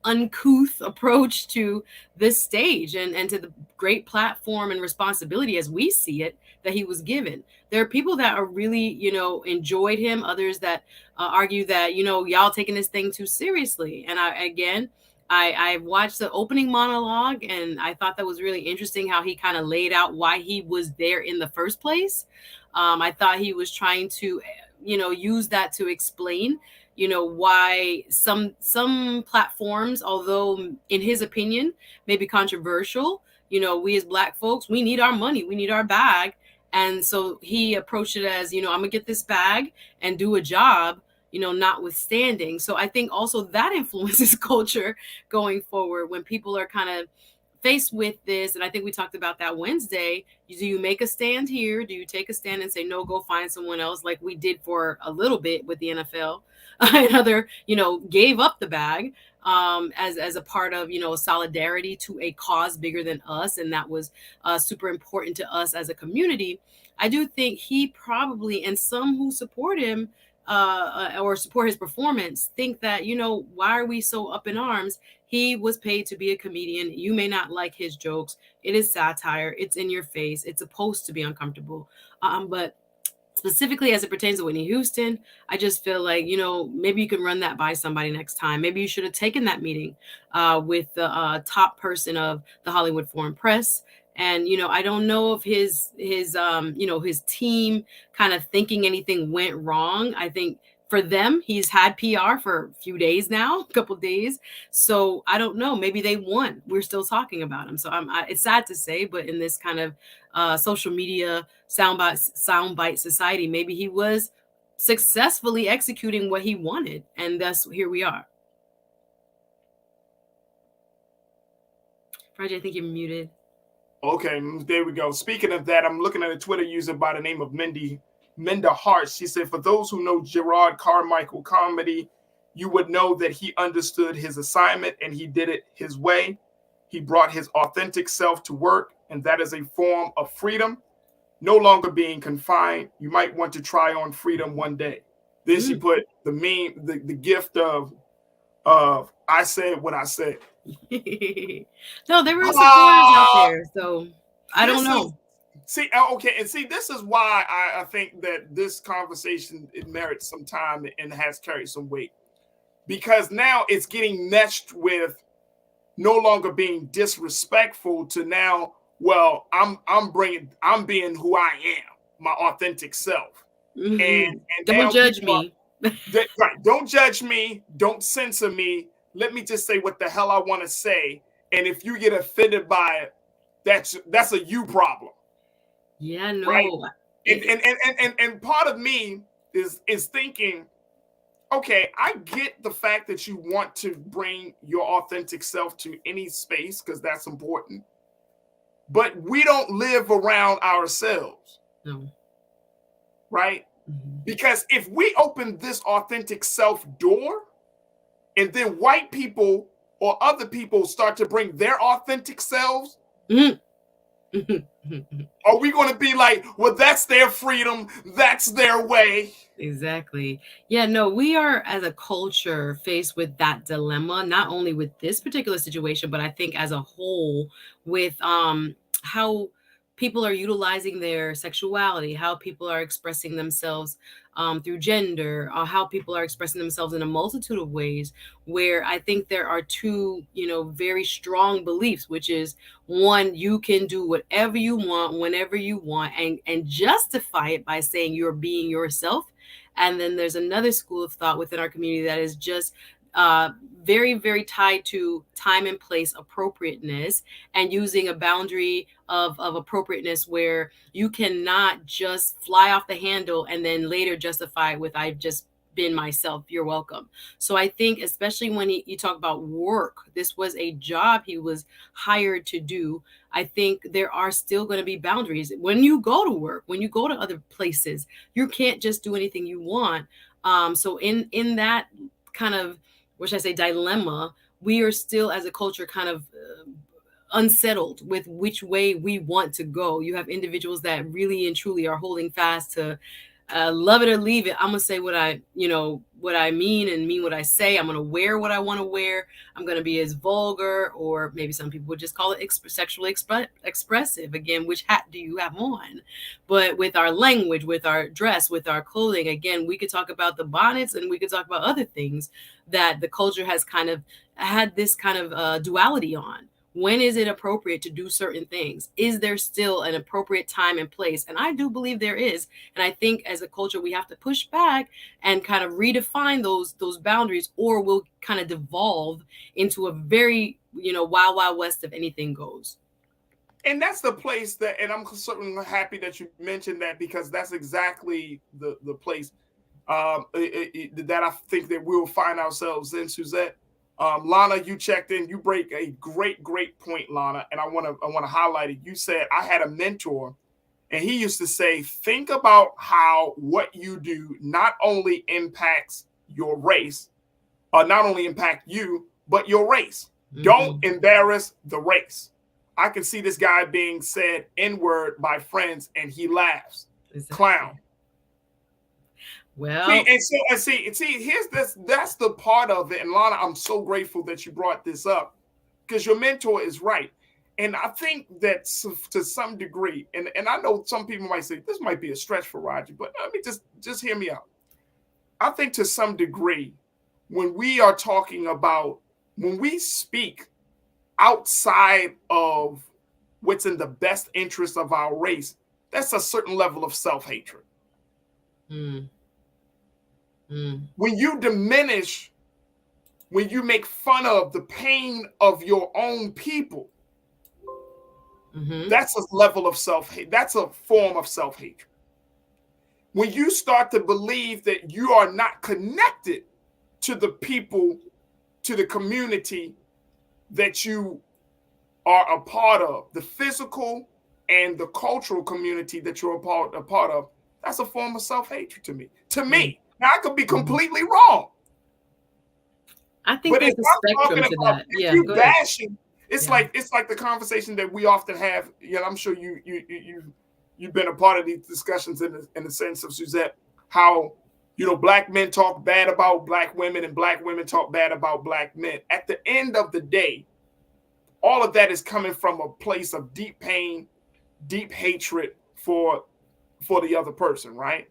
T: uncouth approach to this stage and to the great platform and responsibility, as we see it, that he was given. There are people that are really, enjoyed him. Others that argue that, y'all taking this thing too seriously. And I watched the opening monologue, and I thought that was really interesting how he kind of laid out why he was there in the first place. I thought he was trying to, use that to explain, why some platforms, although in his opinion may be controversial, we as Black folks, we need our money, we need our bag. And so he approached it as, I'm gonna get this bag and do a job, notwithstanding. So I think also that influences culture going forward when people are kind of faced with this. And I think we talked about that Wednesday. Do you make a stand here? Do you take a stand and say, no, go find someone else, like we did for a little bit with the NFL? Another, gave up the bag as a part of, solidarity to a cause bigger than us. And that was super important to us as a community. I do think he probably, and some who support him, or support his performance, think that, why are we so up in arms? He was paid to be a comedian. You may not like his jokes. It is satire. It's in your face. It's supposed to be uncomfortable. But specifically as it pertains to Whitney Houston, I just feel like, maybe you can run that by somebody next time. Maybe you should have taken that meeting with the top person of the Hollywood Foreign Press. And, I don't know if his team kind of thinking anything went wrong. I think for them, he's had PR for a few days now, a couple of days. So I don't know, maybe they won. We're still talking about him. So it's sad to say, but in this kind of social media soundbite society, maybe he was successfully executing what he wanted. And thus here we are. Farajii, I think you're muted.
A: Okay, there we go. Speaking of that, I'm looking at a Twitter user by the name of Minda Hart. She said, for those who know Gerard Carmichael comedy, you would know that he understood his assignment and he did it his way. He brought his authentic self to work, and that is a form of freedom, no longer being confined. You might want to try on freedom one day. Then she put the gift of I said what I said.
T: No, there were supporters out there, so I don't know.
A: This is why I think that this conversation, it merits some time and has carried some weight, because now it's getting meshed with no longer being disrespectful to now, well, I'm being who I am, my authentic self. And
T: don't judge me.
A: Right, don't judge me, don't censor me. Let me just say what the hell I want to say. And if you get offended by it, that's a you problem.
T: Yeah, no.
A: Right? And part of me is thinking, okay, I get the fact that you want to bring your authentic self to any space because that's important. But we don't live around ourselves.
T: No.
A: Right? Mm-hmm. Because if we open this authentic self door, and then white people or other people start to bring their authentic selves, Are we going to be like, well, that's their freedom, that's their way?
T: Exactly. Yeah, no, we are as a culture faced with that dilemma, not only with this particular situation, but I think as a whole with how people are utilizing their sexuality, how people are expressing themselves through gender, how people are expressing themselves in a multitude of ways, where I think there are two, very strong beliefs, which is one, you can do whatever you want, whenever you want, and justify it by saying you're being yourself. And then there's another school of thought within our community that is just very, very tied to time and place appropriateness, and using a boundary of appropriateness where you cannot just fly off the handle and then later justify it with, I've just been myself, you're welcome. So I think, especially when you talk about work, this was a job he was hired to do. I think there are still going to be boundaries when you go to work, when you go to other places. You can't just do anything you want. So in that kind of, what should I say, dilemma, we are still as a culture kind of unsettled with which way we want to go. You have individuals that really and truly are holding fast to love it or leave it. I'm gonna say what I mean and mean what I say. I'm gonna wear what I want to wear. I'm gonna be as vulgar, or maybe some people would just call it sexually expressive. Again, which hat do you have on? But with our language, with our dress, with our clothing, again, we could talk about the bonnets and we could talk about other things that the culture has kind of had this kind of duality on. When is it appropriate to do certain things? Is there still an appropriate time and place? And I do believe there is. And I think as a culture, we have to push back and kind of redefine those boundaries, or we'll kind of devolve into a very, wild, wild west of anything goes.
A: And that's the place that, and I'm certainly happy that you mentioned that, because that's exactly the place that I think that we'll find ourselves in, Suzette. Lana, you checked in. You break a great point, Lana, and I want to highlight it. You said, I had a mentor, and he used to say, think about how what you do not only impacts your race, or not only impact you, but your race. Mm-hmm. Don't embarrass the race. I can see this guy being said N-word by friends, and he laughs. Exactly. Clown.
T: Well,
A: see, here's this. That's the part of it. And Lana, I'm so grateful that you brought this up, because your mentor is right. And I think that to some degree, and I know some people might say this might be a stretch for Farajii, but let me just hear me out. I think to some degree, when we are talking about, when we speak outside of what's in the best interest of our race, that's a certain level of self-hatred. When you diminish, when you make fun of the pain of your own people, that's a level of self-hate. That's a form of self-hatred. When you start to believe that you are not connected to the people, to the community that you are a part of, the physical and the cultural community that you're a part of, that's a form of self-hatred to me. Now, I could be completely wrong.
T: I think there's a spectrum to that.
A: Yeah, you bashing, it's like the conversation that we often have. I'm sure you've been a part of these discussions in the sense of, Suzette, how black men talk bad about black women and black women talk bad about black men. At the end of the day, all of that is coming from a place of deep pain, deep hatred for the other person, right?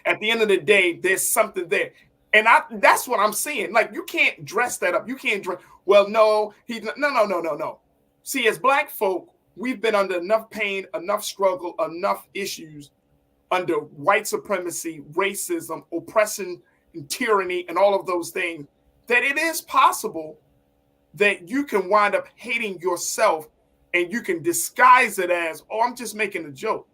A: At the end of the day, there's something there. And that's what I'm saying. Like, you can't dress that up. You can't dress, well, no. See, as black folk, we've been under enough pain, enough struggle, enough issues under white supremacy, racism, oppression, and tyranny, and all of those things, that it is possible that you can wind up hating yourself, and you can disguise it as, oh, I'm just making a joke.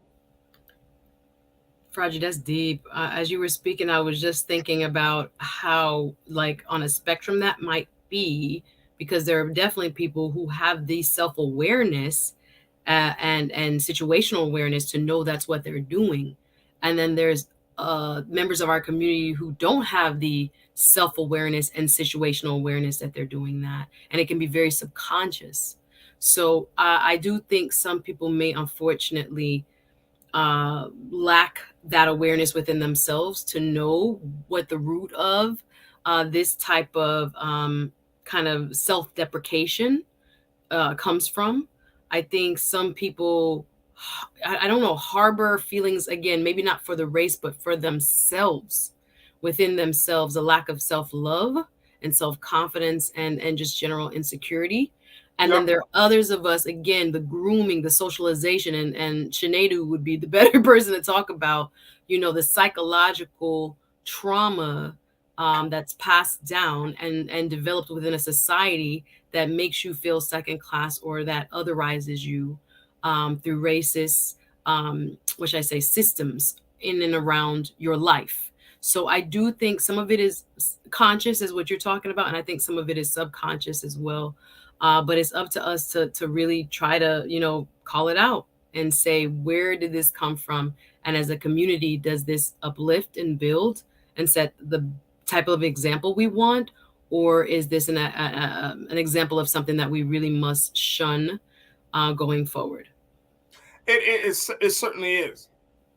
T: Farajii, that's deep. As you were speaking, I was just thinking about how, like, on a spectrum that might be, because there are definitely people who have the self-awareness and situational awareness to know that's what they're doing. And then there's members of our community who don't have the self-awareness and situational awareness that they're doing that. And it can be very subconscious. So I do think some people may unfortunately lack that awareness within themselves to know what the root of this type of kind of self-deprecation comes from. I think some people, I don't know, harbor feelings, again, maybe not for the race, but for themselves, within themselves, a lack of self-love and self-confidence and just general insecurity. And then there are others of us, again, the grooming, the socialization, and Sinead would be the better person to talk about, you know, the psychological trauma that's passed down and developed within a society that makes you feel second class or that otherizes you through racist, which I say systems in and around your life. So I do think some of it is conscious, is what you're talking about, and I think some of it is subconscious as well. But it's up to us to really try to, you know, call it out and say, where did this come from? And as a community, does this uplift and build and set the type of example we want? Or is this an example of something that we really must shun going forward?
A: It certainly is.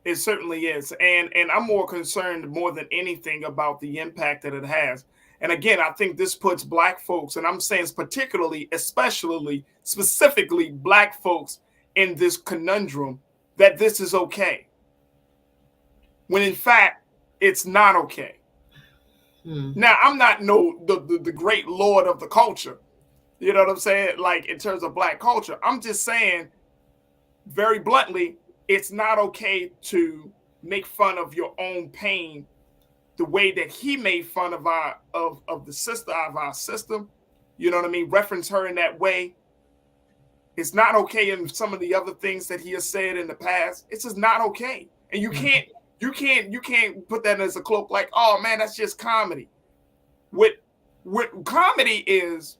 A: It certainly is. And I'm more concerned more than anything about the impact that it has. And again, I think this puts Black folks, and I'm saying particularly, especially, specifically Black folks in this conundrum that this is okay. When in fact, it's not okay. Now, I'm not the great lord of the culture. You know what I'm saying? Like in terms of Black culture, I'm just saying very bluntly, it's not okay to make fun of your own pain the way that he made fun of the sister of our system. You know what I mean? Reference her in that way. It's not okay in some of the other things that he has said in the past. It's just not okay. And you can't put that as a cloak like, oh man, that's just comedy. What comedy is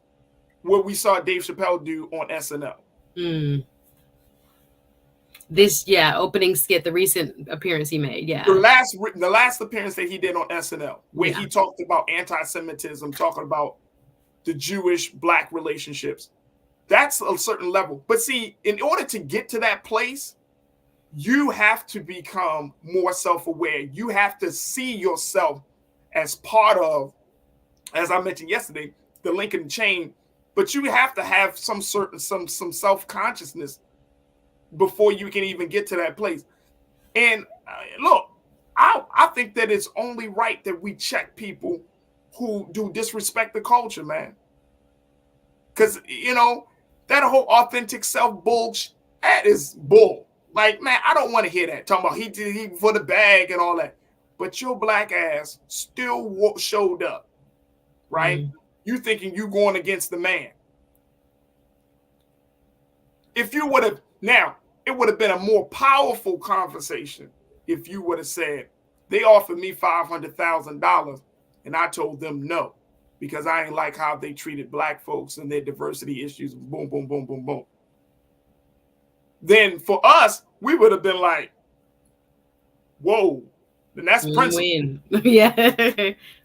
A: what we saw Dave Chappelle do on SNL.
T: This, opening skit, the recent appearance he made,
A: the last appearance that he did on SNL, where he talked about anti-Semitism, talking about the Jewish-Black relationships. That's a certain level. But see, in order to get to that place, you have to become more self-aware. You have to see yourself as part of, as I mentioned yesterday, the link in the chain. But you have to have some self-consciousness before you can even get to that place. And look, I think that it's only right that we check people who do disrespect the culture, man. Because, you know, that whole authentic self bullshit, that is bull. Like, man, I don't want to hear that. Talking about he for the bag and all that. But your Black ass still showed up, right? You thinking you going against the man. If you would have, now, it would have been a more powerful conversation if you would have said, they offered me $500,000 and I told them no, because I ain't like how they treated Black folks and their diversity issues. Boom, boom, boom, boom, boom. Then for us, we would have been like, whoa, then that's principle.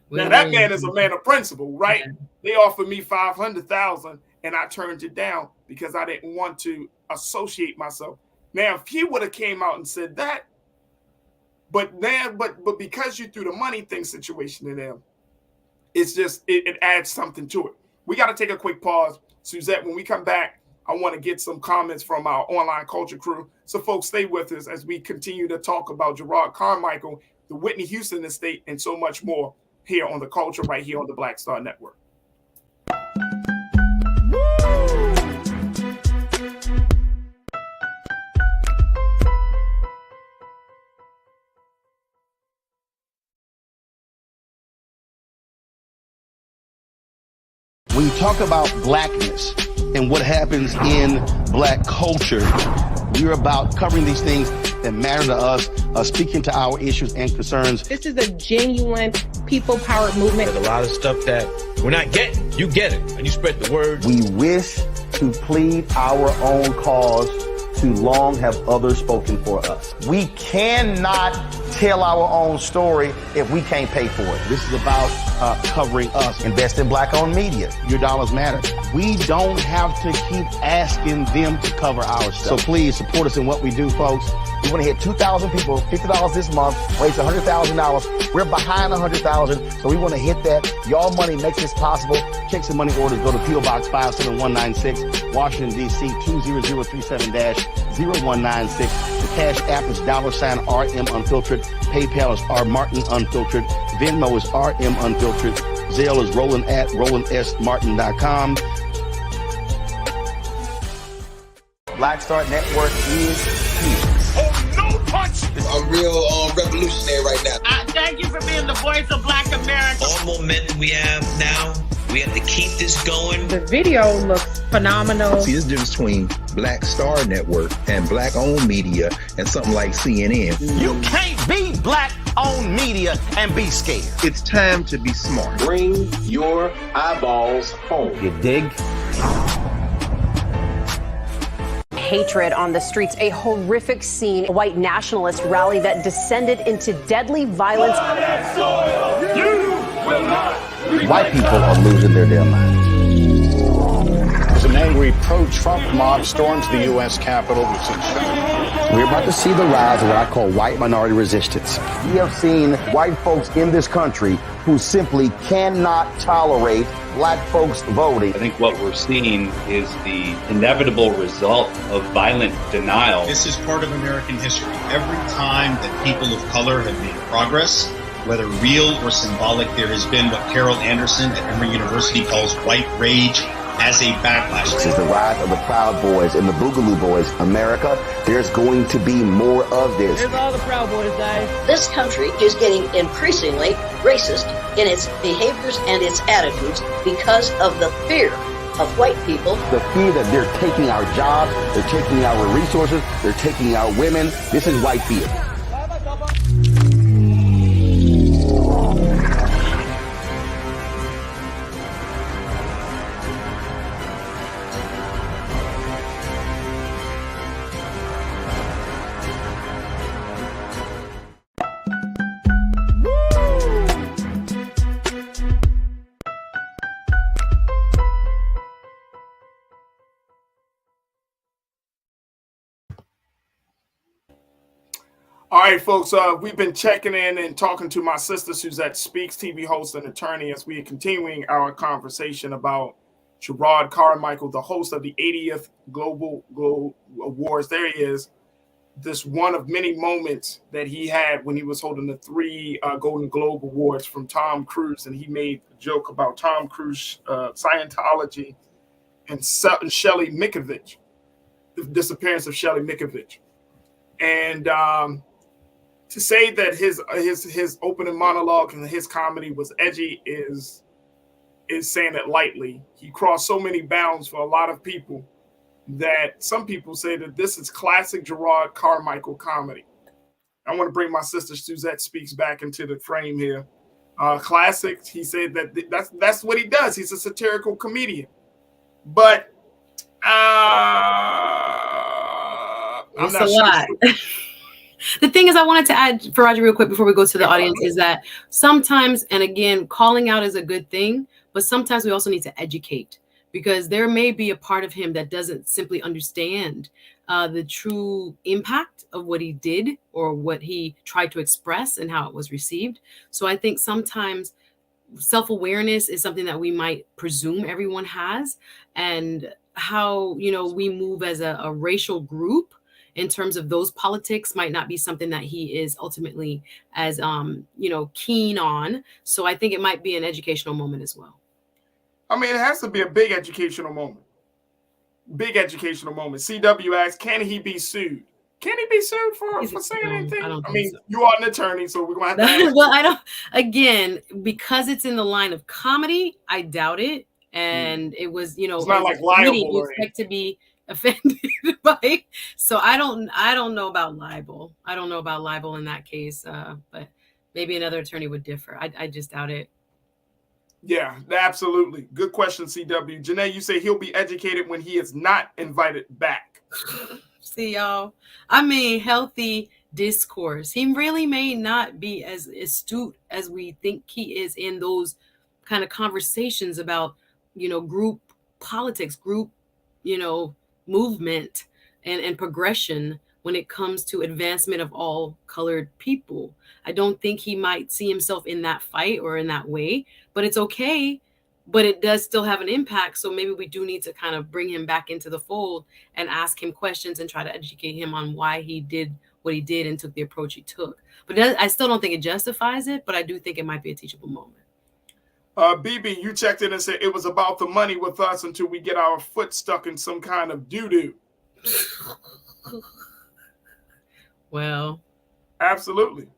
A: Now that man is a man of principle, right? They offered me $500,000 and I turned it down because I didn't want to associate myself. Now, if he would have came out and said that, but because you threw the money thing situation in there, it's just, it adds something to it. We got to take a quick pause. Suzette, when we come back, I want to get some comments from our online culture crew. So folks, stay with us as we continue to talk about Gerard Carmichael, the Whitney Houston estate, and so much more here on The Culture, right here on the Black Star Network.
C: When you talk about Blackness and what happens in Black culture, we're about covering these things that matter to us, speaking to our issues and concerns.
G: This is a genuine people-powered movement.
F: There's a lot of stuff that we're not getting. You get it, and you spread the word.
C: We wish to plead our own cause. Too long have others spoken for us. We cannot tell our own story if we can't pay for it. This is about covering us. Invest in black-owned media. Your dollars matter. We don't have to keep asking them to cover our stuff. So please support us in what we do, folks. We want to hit 2,000 people, $50 this month, raise $100,000. We're behind 100,000, so we want to hit that. Y'all money makes this possible. Checks and money orders go to P.O. Box 57196, Washington, D.C. 20037-0196. The Cash App is $RM Unfiltered. PayPal is R Martin Unfiltered. Venmo is RM Unfiltered. Zelle is roland@rolandsmartin.com. Black Star Network is here.
D: Oh, no punch! I'm real revolutionary right now.
E: Thank you for being the voice of Black America.
F: All momentum we have now, we have to keep this going.
G: The video looks phenomenal.
H: See, there's a difference between Black Star Network and black-owned media and something like CNN.
C: You can't be black-owned media and be scared.
H: It's time to be smart.
I: Bring your eyeballs home.
C: You dig?
L: Hatred on the streets, a horrific scene, a white nationalist rally that descended into deadly violence.
C: White people are losing their damn minds.
M: As an angry pro-Trump mob storms the U.S. Capitol,
C: we're about to see the rise of what I call white minority resistance. We have seen white folks in this country who simply cannot tolerate black folks voting.
N: I think what we're seeing is the inevitable result of violent denial.
O: This is part of American history. Every time that people of color have made progress, whether real or symbolic, there has been what Carol Anderson at Emory University calls white rage as a backlash.
C: This is the rise of the Proud Boys and the Boogaloo Boys. America, there's going to be more of this.
P: Here's all the Proud Boys, guys.
Q: This country is getting increasingly racist in its behaviors and its attitudes because of the fear of white people.
C: The fear that they're taking our jobs, they're taking our resources, they're taking our women. This is white fear.
A: All right, folks, we've been checking in and talking to my sister, Suzette Speaks, TV host and attorney, as we are continuing our conversation about Gerard Carmichael, the host of the 80th Global Awards. There he is. This one of many moments that he had when he was holding the 3 Golden Globe Awards from Tom Cruise, and he made a joke about Tom Cruise, Scientology, and Shelley Mikovich, the disappearance of Shelley Mikovich. And to say that his opening monologue and his comedy was edgy is saying it lightly. He crossed so many bounds for a lot of people that some people say that this is classic Gerard Carmichael comedy. I want to bring my sister Suzette Speaks back into the frame here. Classic. He said that that's what he does. He's a satirical comedian. But
T: That's a lot. The thing is, I wanted to add, Farajii, real quick before we go to the audience, is that sometimes, and again, calling out is a good thing, but sometimes we also need to educate, because there may be a part of him that doesn't simply understand the true impact of what he did or what he tried to express and how it was received. So I think sometimes self-awareness is something that we might presume everyone has, and how, we move as a racial group in terms of those politics might not be something that he is ultimately as, keen on. So I think it might be an educational moment as well.
A: I mean, it has to be a big educational moment. Big educational moment. CW asks, can he be sued? Can he be sued for saying anything? I mean, so. You are an attorney, so we're going to have to
T: Well, I don't, again, because it's in the line of comedy, I doubt it. And it was,
A: it's not like libel.
T: You expect to be offended by, so I don't know about libel. I don't know about libel in that case, but maybe another attorney would differ. I just doubt it.
A: Yeah, absolutely. Good question, CW. Janae, you say he'll be educated when he is not invited back.
T: See, y'all, I mean, healthy discourse. He really may not be as astute as we think he is in those kind of conversations about, group politics, group, movement and progression when it comes to advancement of all colored people. I don't think he might see himself in that fight or in that way, but it's okay. But it does still have an impact. So maybe we do need to kind of bring him back into the fold and ask him questions and try to educate him on why he did what he did and took the approach he took. But I still don't think it justifies it, but I do think it might be a teachable moment.
A: BB, you checked in and said it was about the money with us until we get our foot stuck in some kind of doo-doo.
T: Well,
A: absolutely.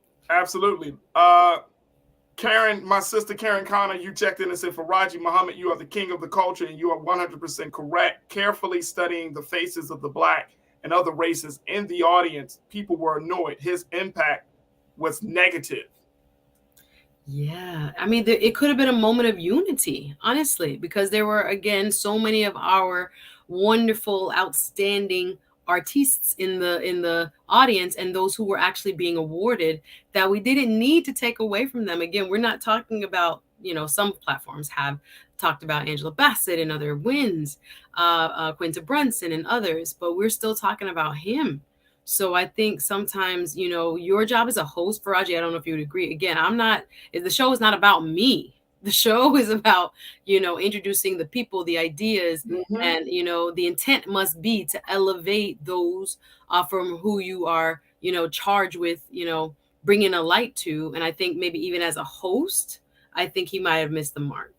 A: Karen, my sister Karen Connor, you checked in and said, Farajii Muhammad, you are the king of the culture, and you are 100% correct. Carefully studying the faces of the Black and other races in the audience, people were annoyed. His impact was negative.
T: Yeah, I mean, it could have been a moment of unity, honestly, because there were, again, so many of our wonderful, outstanding artists in the audience and those who were actually being awarded that we didn't need to take away from them. Again, we're not talking about, some platforms have talked about Angela Bassett and other wins, Quinta Brunson and others, but we're still talking about him. So I think sometimes, your job as a host, Farajii, I don't know if you would agree. Again, the show is not about me. The show is about, introducing the people, the ideas, and, the intent must be to elevate those from who you are, charged with, bringing a light to. And I think maybe even as a host, I think he might have missed the mark.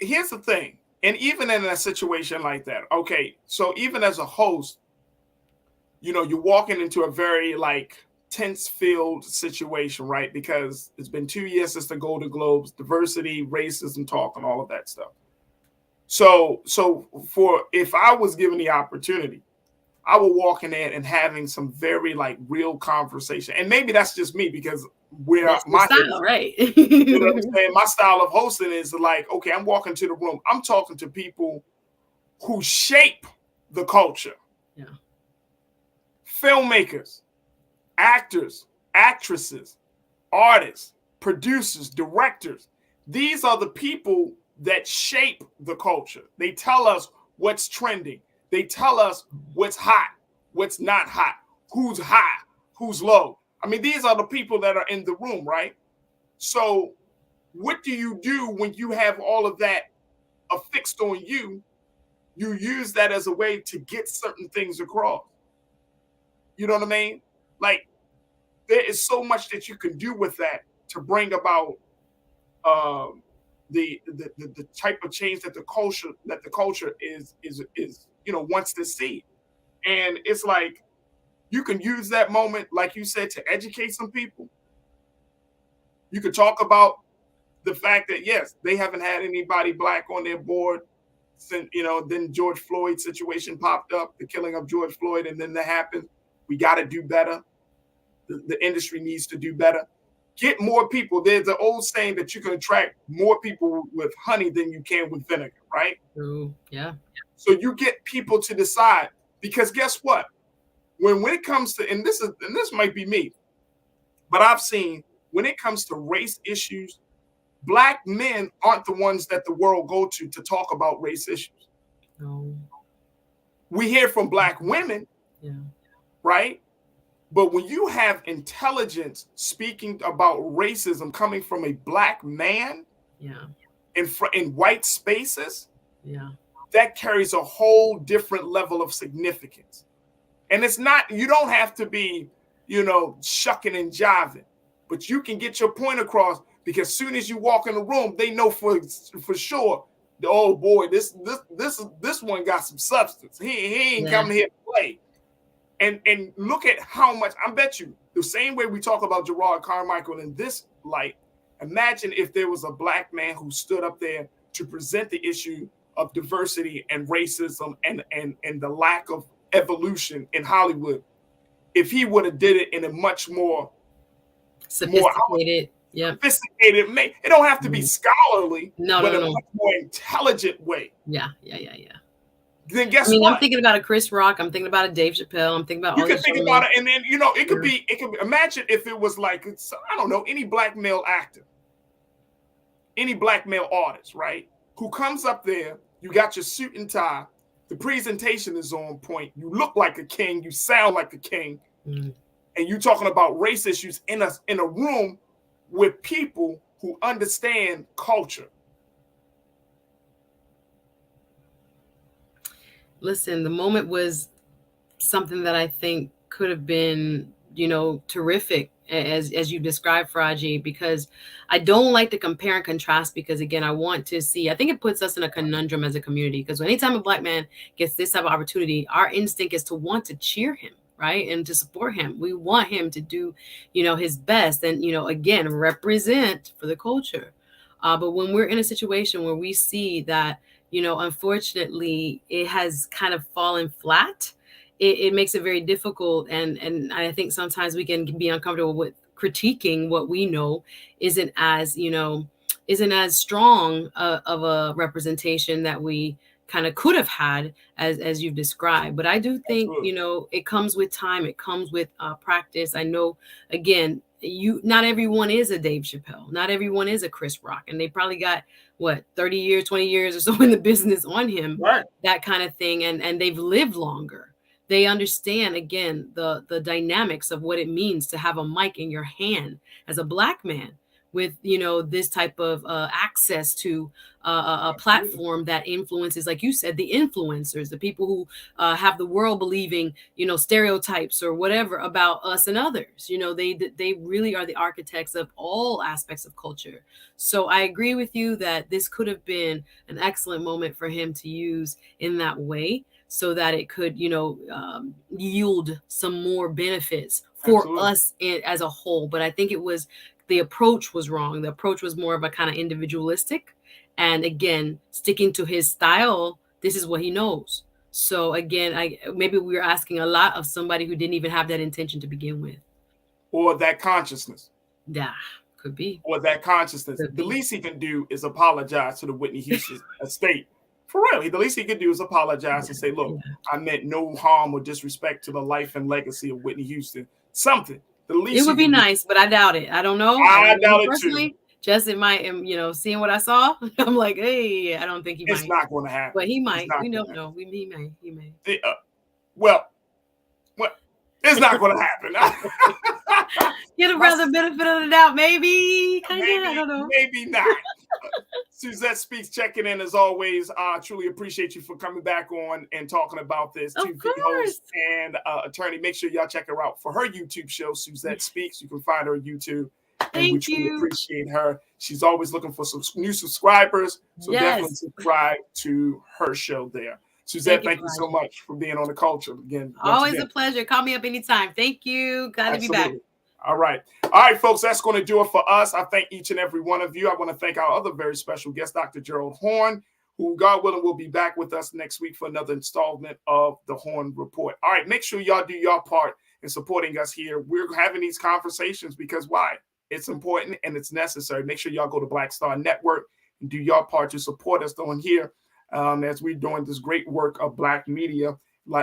A: Here's the thing. And even in a situation like that, okay, so even as a host, you're walking into a very tense-filled situation, right? Because it's been 2 years since the Golden Globes, diversity, racism talk, and all of that stuff. So if I was given the opportunity, I would walk in there and having some very real conversation. And maybe that's just me because my
T: style, right?
A: You know what I'm saying? My style of hosting is okay, I'm walking to the room. I'm talking to people who shape the culture.
T: Yeah.
A: Filmmakers, actors, actresses, artists, producers, directors. These are the people that shape the culture. They tell us what's trending. They tell us what's hot, what's not hot, who's high, who's low. I mean, these are the people that are in the room, right? So what do you do when you have all of that affixed on you? You use that as a way to get certain things across. You know what I mean? There is so much that you can do with that to bring about the type of change that the culture is wants to see. And it's you can use that moment, like you said, to educate some people. You could talk about the fact that yes, they haven't had anybody Black on their board since then George Floyd situation popped up, the killing of George Floyd, and then that happened. We got to do better. The industry needs to do better. Get more people. There's an old saying that you can attract more people with honey than you can with vinegar, right?
T: True. Yeah.
A: So you get people to decide, because guess what? When it comes to, and this might be me, but I've seen when it comes to race issues, Black men aren't the ones that the world go to talk about race issues.
T: No.
A: We hear from Black women.
T: Yeah.
A: Right? But when you have intelligence speaking about racism coming from a Black man,
T: yeah,
A: in white spaces,
T: yeah,
A: that carries a whole different level of significance. And it's not, you don't have to be, shucking and jiving, but you can get your point across, because as soon as you walk in the room, they know for sure, oh boy, this one got some substance. He ain't coming here to play. And look at how much, I bet you, the same way we talk about Gerard Carmichael in this light, imagine if there was a Black man who stood up there to present the issue of diversity and racism and the lack of evolution in Hollywood. If he would have did it in a much more
T: sophisticated,
A: sophisticated, it don't have to be scholarly,
T: but
A: a much more intelligent way.
T: Yeah.
A: then guess
T: I mean,
A: what?
T: I'm thinking about a Chris Rock. I'm thinking about a Dave Chappelle. I'm thinking about
A: You
T: all
A: can
T: these
A: think
T: other
A: about
T: men.
A: it, and then it could be. Imagine if it was like, I don't know, any black male actor, any black male artist, right? Who comes up there, you got your suit and tie, the presentation is on point, you look like a king, you sound like a king, and you're talking about race issues in a room with people who understand culture.
T: Listen, the moment was something that I think could have been, terrific as you described, Farajii, because I don't like to compare and contrast, because again, I want to see, I think it puts us in a conundrum as a community, because anytime a black man gets this type of opportunity, our instinct is to want to cheer him, right? And to support him. We want him to do, his best and, again, represent for the culture. But when we're in a situation where we see that, unfortunately, it has kind of fallen flat, it makes it very difficult. And I think sometimes we can be uncomfortable with critiquing what we know isn't as strong of a representation that we kind of could have had as you've described. But I do think, it comes with time. It comes with practice. I know, again, not everyone is a Dave Chappelle. Not everyone is a Chris Rock. And they probably got, 30 years, 20 years or so in the business on him,
A: right?
T: That kind of thing. And they've lived longer. They understand, again, the dynamics of what it means to have a mic in your hand as a black man with, this type of access to a platform that influences, like you said, the influencers, the people who have the world believing, stereotypes or whatever about us and others. They really are the architects of all aspects of culture. So I agree with you that this could have been an excellent moment for him to use in that way, so that it could, yield some more benefits for us as a whole. But I think the approach was wrong. The approach was more of a kind of individualistic. And again, sticking to his style, this is what he knows. So again, maybe we were asking a lot of somebody who didn't even have that intention to begin with.
A: Or that consciousness.
T: Yeah, could be.
A: Or that consciousness. The least he can do is apologize to the Whitney Houston estate. For real, the least he could do is apologize and say, look, I meant no harm or disrespect to the life and legacy of Whitney Houston. Something. The least
T: it would be nice, but I doubt it. I don't know.
A: I doubt it too.
T: Just in my, seeing what I saw, I'm like, hey, I don't think he might.
A: It's not going to happen.
T: But he might. We don't know. He may.
A: Well, it's not going to happen.
T: Get a brother benefit of the doubt, maybe. I don't know.
A: Maybe not. Suzette Speaks checking in as always. Truly appreciate you for coming back on and talking about this.
T: Of
A: TV host and attorney. Make sure y'all check her out for her YouTube show, Suzette Speaks. You can find her on YouTube. And we truly appreciate her. She's always looking for some new subscribers. So definitely subscribe to her show there. Suzette, thank you so much for being on The Culture. Again,
T: always a pleasure. Call me up anytime. Thank you. Glad to be back.
A: All right. All right, folks, that's going to do it for us. I thank each and every one of you. I want to thank our other very special guest, Dr. Gerald Horne, who, God willing, will be back with us next week for another installment of the Horne Report. All right, make sure y'all do your part in supporting us here. We're having these conversations because why? It's important and it's necessary. Make sure y'all go to Black Star Network and do your part to support us on here as we're doing this great work of Black media,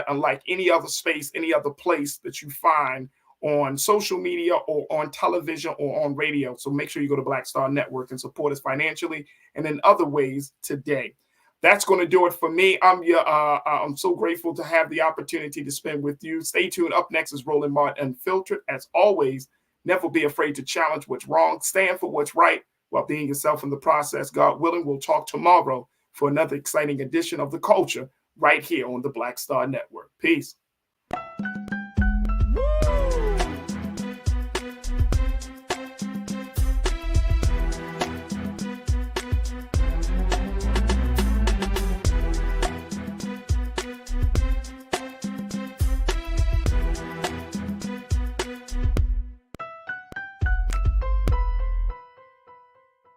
A: unlike any other space, any other place that you find on social media or on television or on radio. So make sure you go to Black Star Network and support us financially and in other ways today. That's going to do it for me. I'm so grateful to have the opportunity to spend with you. Stay tuned. Up next is Roland Martin Unfiltered. As always, never be afraid to challenge what's wrong. Stand for what's right while being yourself in the process. God willing, we'll talk tomorrow for another exciting edition of The Culture right here on the Black Star Network. Peace.